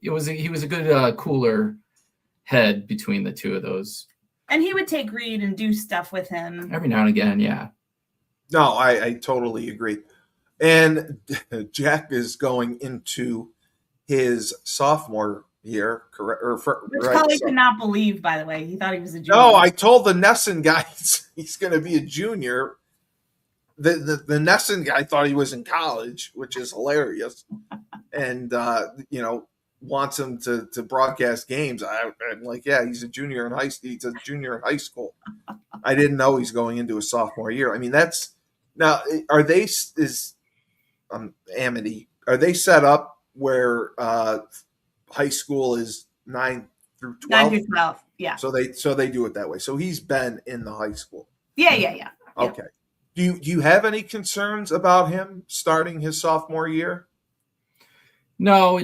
he was a good cooler head between the two of those. And he would take Reed and do stuff with him every now and again. Yeah. No, I totally agree. And Jack is going into his sophomore year, correct? Which Cully could not believe, by the way. He thought he was a junior. No, I told the Nesson guy he's going to be a junior. The Nesson guy thought he was in college, which is hilarious, and wants him to broadcast games. I'm like, he's a junior in high school. He's a junior in high school. I didn't know he's going into his sophomore year. I mean, that's now. Are they Amity? Are they set up where high school is 9 through 12? 9 through 12, yeah. So they do it that way. So he's been in the high school. Yeah. Okay. Do you have any concerns about him starting his sophomore year? No,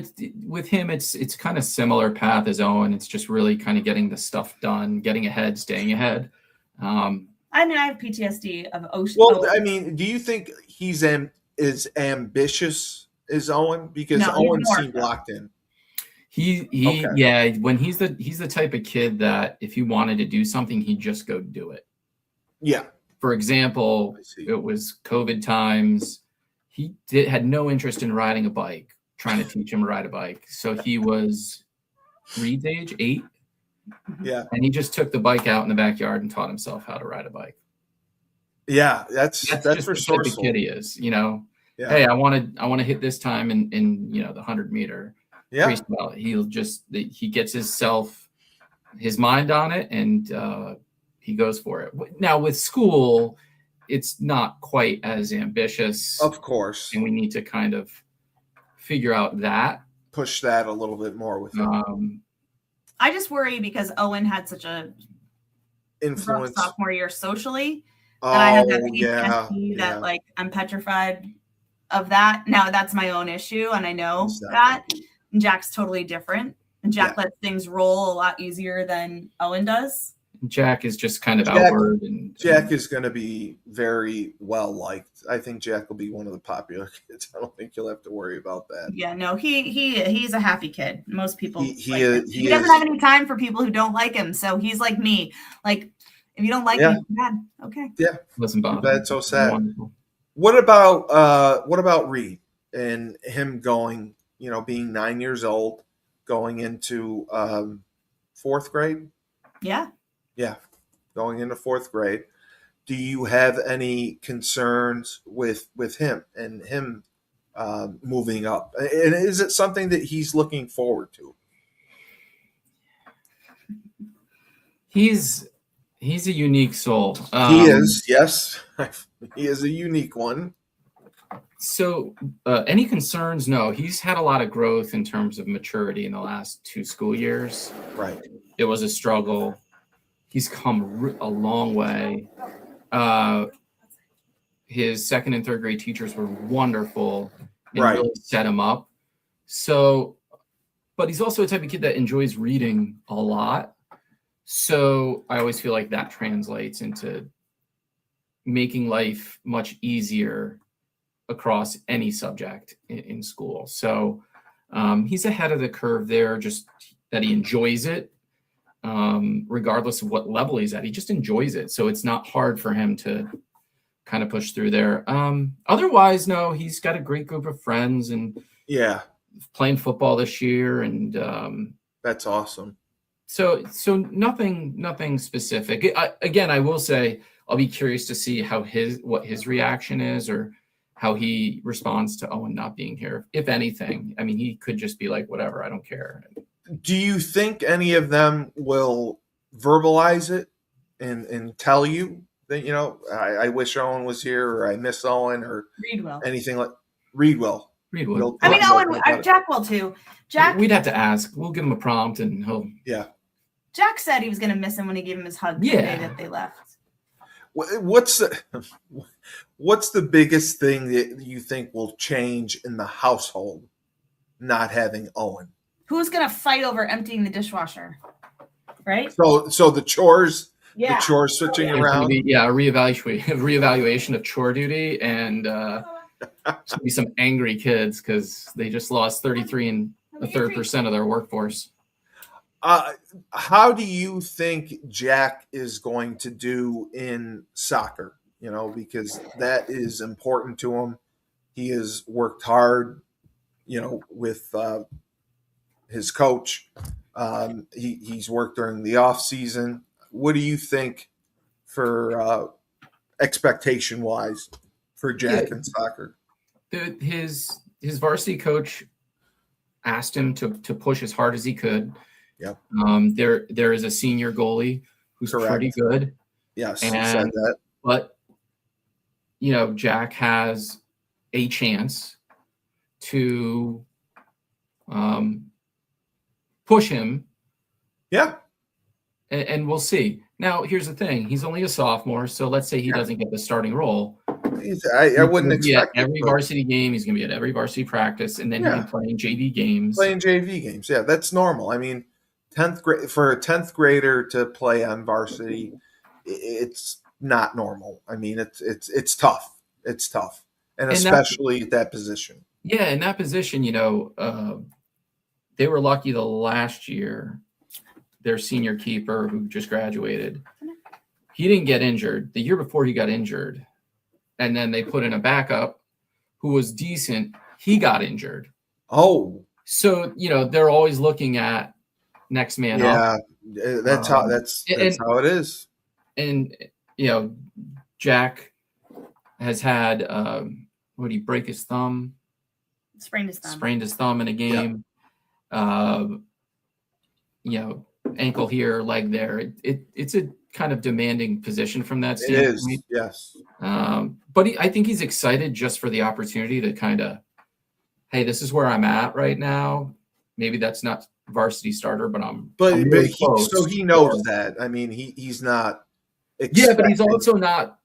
with him, it's kind of similar path as Owen. It's just really kind of getting the stuff done, getting ahead, staying ahead. I have PTSD of Ocean. Well, I mean, do you think he's as ambitious as Owen? Because Owen seemed locked in. When he's the type of kid that if he wanted to do something, he'd just go do it. Yeah. For example, it was COVID times. He had no interest in riding a bike, trying to teach him to ride a bike. So he was Reed's age, 8. Yeah. And he just took the bike out in the backyard and taught himself how to ride a bike. Yeah, that's Just the type of resourceful. kid he is, Yeah. Hey, I want to hit this time in the 100-meter freestyle. He gets his mind on it, and he goes for it. Now with school, it's not quite as ambitious. Of course. And we need to kind of figure out that. Push that a little bit more with him. I just worry because Owen had such a influence rough sophomore year socially. And I have that PTSD that like I'm petrified of that. Now that's my own issue, and I know that. And Jack's totally different. And Jack lets things roll a lot easier than Owen does. Jack is just kind of outward, and Jack is going to be very well liked. I think Jack will be one of the popular kids. I don't think you'll have to worry about that. Yeah, no, he's a happy kid. Most people he doesn't have any time for people who don't like him. So he's like me. Like if you don't like me, bad. Okay. Yeah, doesn't bother. That's so sad. Wonderful. What about Reed and him going? Being 9 years old, going into 4th grade. Yeah, going into 4th grade. Do you have any concerns with him and him moving up? And is it something that he's looking forward to? He's a unique soul. He is, yes. He is a unique one. So any concerns? No, he's had a lot of growth in terms of maturity in the last 2 school years. Right. It was a struggle. He's come a long way. His 2nd and 3rd grade teachers were wonderful and really set him up. So, but he's also a type of kid that enjoys reading a lot. So I always feel like that translates into making life much easier across any subject in school. So he's ahead of the curve there, just that he enjoys it. Regardless of what level he's at, he just enjoys it. So it's not hard for him to kind of push through there. Otherwise, no, he's got a great group of friends and playing football this year. And that's awesome. So nothing specific. Again, I will say I'll be curious to see what his reaction is, or how he responds to Owen not being here. If anything, I mean, he could just be like, whatever, I don't care. Do you think any of them will verbalize it and tell you that, I wish Owen was here, or I miss Owen, or Reed will. Anything like Reed will? I mean, Owen, Jack will too. We'd have to ask. We'll give him a prompt and he'll. Yeah. Jack said he was going to miss him when he gave him his hug the day that they left. What's the biggest thing that you think will change in the household not having Owen? Who's going to fight over emptying the dishwasher? Right? So the chores, the chores switching around. A reevaluation of chore duty, and be some angry kids because they just lost 33 1/3% of their workforce. How do you think Jack is going to do in soccer? Because that is important to him. He has worked hard, with his coach. He's worked during the off season. What do you think for expectation wise for Jack in soccer? His varsity coach asked him to push as hard as he could. Yep. There is a senior goalie who's pretty good. Yes, he said that. But Jack has a chance to push him. Yeah. And we'll see. Now, here's the thing. He's only a sophomore, so let's say he doesn't get the starting role. I wouldn't expect every varsity game. He's going to be at every varsity practice, and then he'll be playing JV games. Yeah, that's normal. I mean, 10th grade for a 10th grader to play on varsity, it's not normal. I mean, it's tough. It's tough, and especially at that position. Yeah, in that position, they were lucky the last year. Their senior keeper, who just graduated, he didn't get injured. The year before, he got injured, and then they put in a backup who was decent. He got injured. Oh, so they're always looking at next man up. Yeah, that's how how it is. And Jack has had what did he break his thumb? Sprained his thumb. Sprained his thumb in a game. Ankle here, leg there. It's a kind of demanding position from that standpoint. It is, yes. But I think he's excited just for the opportunity to kind of, hey, this is where I'm at right now. Maybe that's not varsity starter, but I'm really close. So he knows that. I mean, he's not. Yeah, but he's also not,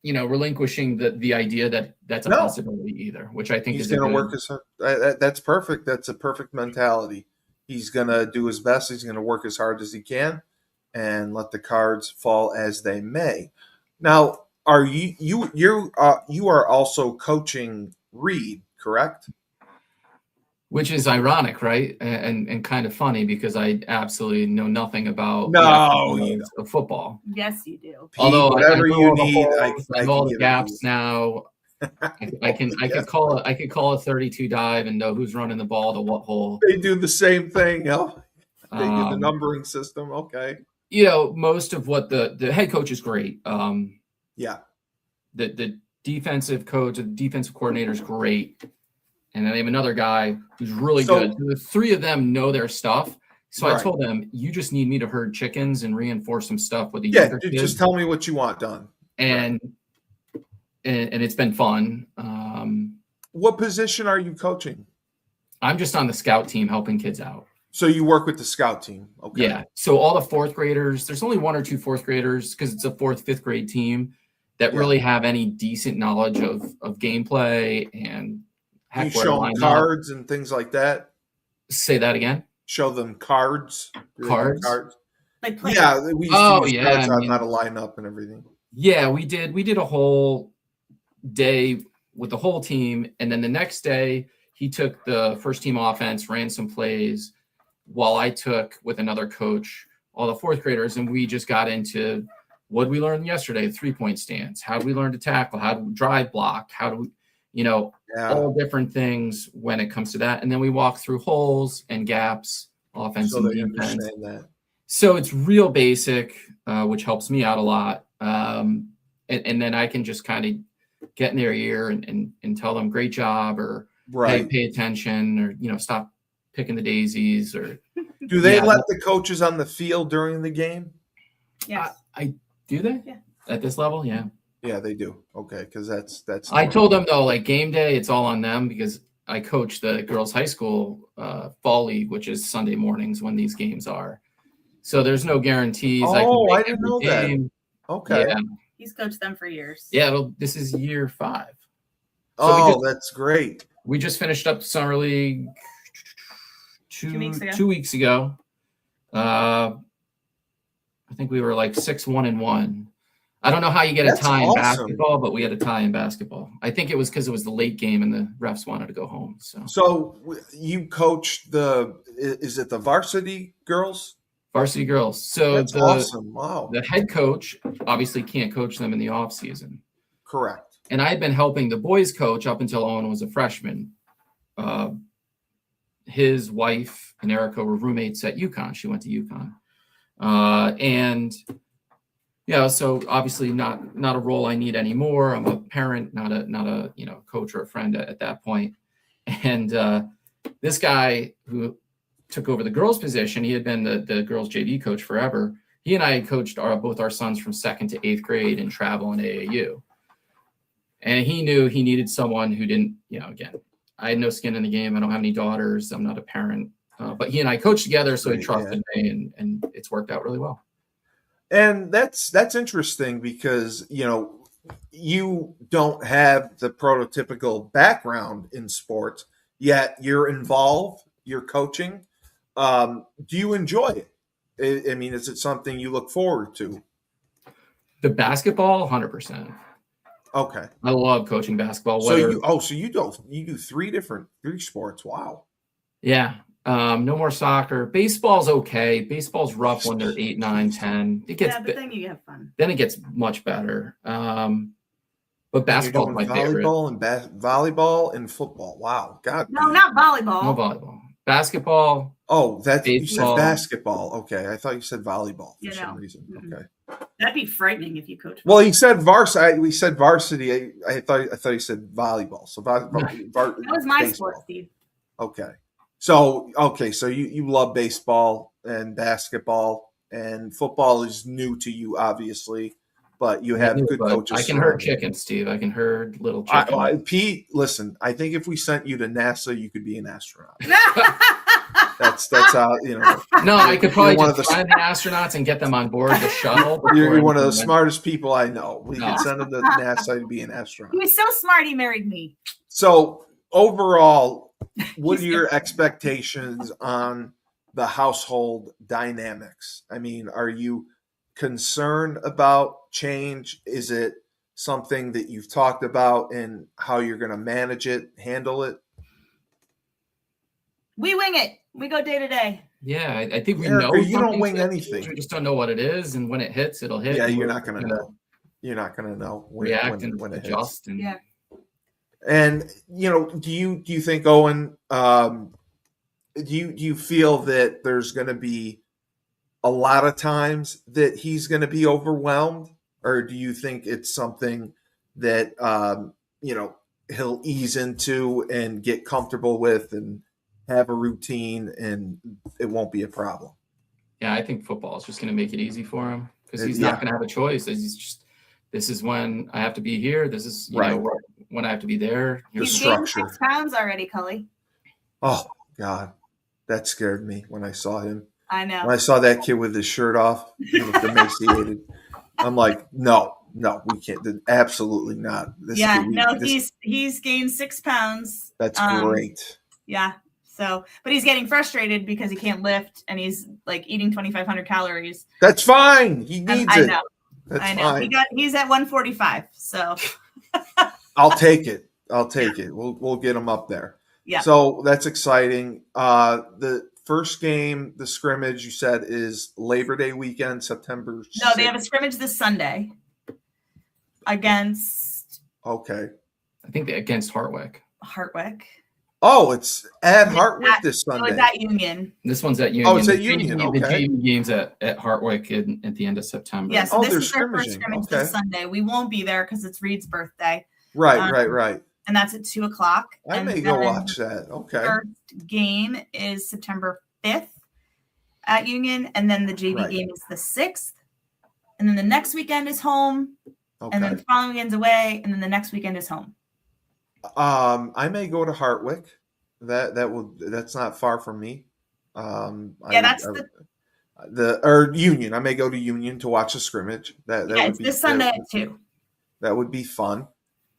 relinquishing the idea that that's a possibility either, which I think he's going to work his. That's perfect. That's a perfect mentality. He's going to do his best. He's going to work as hard as he can, and let the cards fall as they may. Now, are you are also coaching Reed, correct? Which is ironic, right? And kind of funny because I absolutely know nothing about football. Yes, you do. Although whatever you need, I know all the gaps now. I could call a 32 dive and know who's running the ball to what hole. They do the same thing. They do the numbering system. Okay. Most of what the head coach is great. Yeah. The defensive coach, the defensive coordinator is great. And then they have another guy who's really good. The three of them know their stuff. So I told them, you just need me to herd chickens and reinforce some stuff with the younger kids. Just tell me what you want done. And it's been fun. What position are you coaching? I'm just on the scout team helping kids out. So you work with the scout team. Okay. Yeah. So all the fourth graders, there's only one or two fourth graders because it's a fourth, fifth grade team that really have any decent knowledge of gameplay and you show them cards and things like that. Say that again. Show them cards. Cards. Like we used to use cards on how to line up and everything. Yeah, we did. We did a whole day with the whole team, and then the next day he took the first team offense, ran some plays, while I took with another coach all the fourth graders, and we just got into what we learned yesterday: 3-point stance. How do we learn to tackle? How do we drive block? How do we all different things when it comes to that. And then we walk through holes and gaps, offense and defense. So it's real basic, which helps me out a lot. And then I can just kind of get in their ear and tell them great job or hey, pay attention or, stop picking the daisies or. Do they let the coaches on the field during the game? Yeah. I do they? Yeah. At this level? Yeah. Yeah, they do. Okay, because that's. I told them though, like game day, it's all on them because I coach the girls' high school fall league, which is Sunday mornings when these games are. So there's no guarantees. I didn't know that. Okay. Yeah. He's coached them for years. Yeah, this is year 5. So that's great. We just finished up summer league 2 weeks ago. I think we were like 6-1-1. I don't know how you get a tie in basketball, but we had a tie in basketball. I think it was because it was the late game and the refs wanted to go home. So you coach is it the varsity girls? Varsity girls. So that's awesome. Wow. The head coach obviously can't coach them in the off season. Correct. And I had been helping the boys coach up until Owen was a freshman. His wife and Erika were roommates at UConn. She went to UConn. So obviously not a role I need anymore. I'm a parent, not a coach or a friend at that point. And this guy who took over the girls' position, he had been the girls' JV coach forever. He and I had coached both our sons from 2nd to 8th grade in travel and AAU. And he knew he needed someone who didn't, again, I had no skin in the game. I don't have any daughters. I'm not a parent. But he and I coached together, so he trusted me, and it's worked out really well. And that's interesting because, you don't have the prototypical background in sports, yet you're involved, you're coaching. Do you enjoy it? I mean, is it something you look forward to? The basketball, 100%. Okay. I love coaching basketball. So you do 3 sports. Wow. Yeah. No more soccer. Baseball's okay. Baseball's rough when they're 8, 9, 10. It gets but then you have fun. Then it gets much better. But basketball is my favorite. Volleyball and football. Wow. God. No, not volleyball. No volleyball. basketball. Oh, you said Baseball. basketball. Okay, I thought you said volleyball for You some know. reason. Mm-mm. Okay. That'd be frightening if you coach. Well, he said varsity. We said varsity. I thought he said volleyball. So That was my sport, baseball. Steve. Okay. So you love baseball and basketball, and football is new to you, obviously, but you have good coaches. I can herd chickens, Steve. I can herd little chickens. Pete, listen, I think if we sent you to NASA, you could be an astronaut. That's how, you know. No, I could probably one of just the- find the astronauts and get them on board the shuttle. You're one of the anything went- smartest people I know. We No. can send him to NASA to be an astronaut. He was so smart, he married me. So overall, what are your expectations on the household dynamics? I mean, are you concerned about change? Is it something that you've talked about and how you're going to manage it, handle it? We wing it. We go day to day. Yeah, I think we Erika, know. you don't something's wing gonna anything. change. We just don't know what it is, and when it hits, it'll hit. Yeah, and you're we're not going to gonna know. You're not going to know react and when it hits. adjust. And Yeah. And do you think, Owen? Do you feel that there's going to be a lot of times that he's going to be overwhelmed, or do you think it's something that he'll ease into and get comfortable with and have a routine, and it won't be a problem? Yeah, I think football is just going to make it easy for him because he's Yeah. not going to have a choice. He's just, this is when I have to be here. This is when I have to be there. The He's structure. gained 6 pounds already, Cully. Oh God, that scared me when I saw him. I know. When I saw that kid with his shirt off, he looked emaciated. I'm like, no, we can't. Absolutely not. He's gained 6 pounds. That's great. Yeah. So, but he's getting frustrated because he can't lift and he's like eating 2,500 calories. That's fine. He needs it. I know. That's I know. fine. He's at 145. So I'll take it. We'll get him up there. Yeah. So that's exciting. The first game, the scrimmage, you said is Labor Day weekend, September 6th. No, they have a scrimmage this Sunday against. Okay. I think against Hartwick. Oh, it's at Hartwick this Sunday. Oh, it's at Union. This one's at Union. Oh, it's at Union. The Okay. JV game's at Hartwick at the end of September. Yeah, so they're this is our first scrimmaging. scrimmage Okay. this Sunday. We won't be there because it's Reed's birthday. Right. And that's at 2:00. I may go watch that. Okay. First game is September 5th at Union, and then the JV Right. game is the 6th. And then the next weekend is home, Okay. and then the following weekend's away, and then the next weekend is home. I may go to Hartwick. That's not far from me. Union. I may go to Union to watch a scrimmage. It's this Sunday at 2. That would be fun.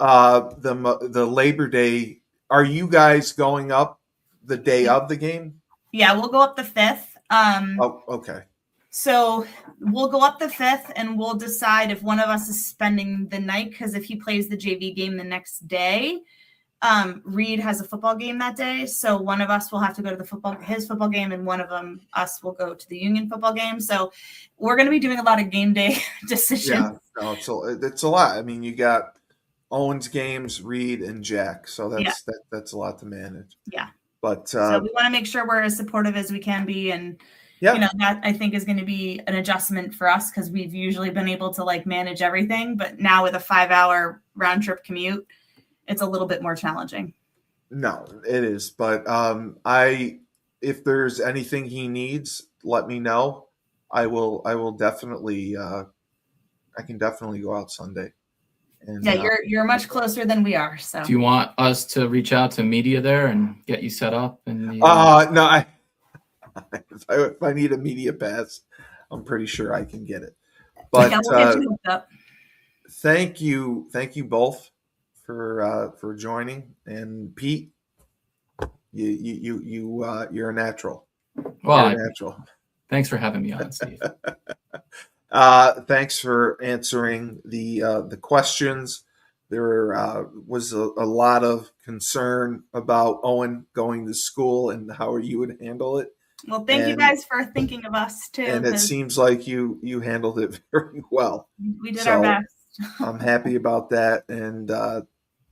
The Labor Day. Are you guys going up the day of the game? Yeah, we'll go up the 5th. Okay. So we'll go up the 5th, and we'll decide if one of us is spending the night, because if he plays the JV game the next day, Reed has a football game that day. So one of us will have to go to his football game, and one of us will go to the Union football game. So we're going to be doing a lot of game day decisions. Yeah, no, it's a lot. I mean, you got Owen's games, Reed, and Jack. So that's a lot to manage. Yeah. But so we want to make sure we're as supportive as we can be, and that I think is going to be an adjustment for us because we've usually been able to like manage everything, but now with a 5-hour round trip commute, it's a little bit more challenging. No, it is. But if there's anything he needs, let me know. I will definitely. I can definitely go out Sunday. And, you're much closer than we are. So, do you want us to reach out to media there and get you set up? No. If I need a media pass, I'm pretty sure I can get it. But we'll get you hooked up. Thank you both for joining. And Pete, you're a natural. Well, you're a natural. Thanks for having me on, Steve. Thanks for answering the questions. There was a lot of concern about Owen going to school and how you would handle it. Well, thank you guys for thinking of us too. And it seems like you handled it very well. We did our best. I'm happy about that. And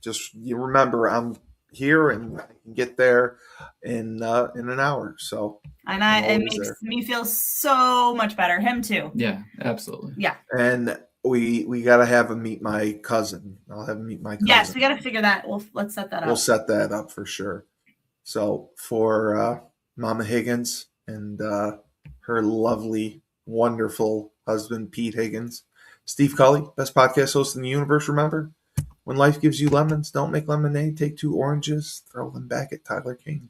just you remember, I'm here and I can get there in an hour. So And I'm it always makes there. me feel so much better. Him too. Yeah, absolutely. Yeah. And we got to have him meet my cousin. I'll have him meet my cousin. Yes, we got to figure that. Let's set that up. We'll set that up for sure. So for Momma Higgins and her lovely, wonderful husband, Pete Higgins, Steve Cully, best podcast host in the universe. Remember, when life gives you lemons, don't make lemonade. Take 2 oranges, throw them back at Tyler King.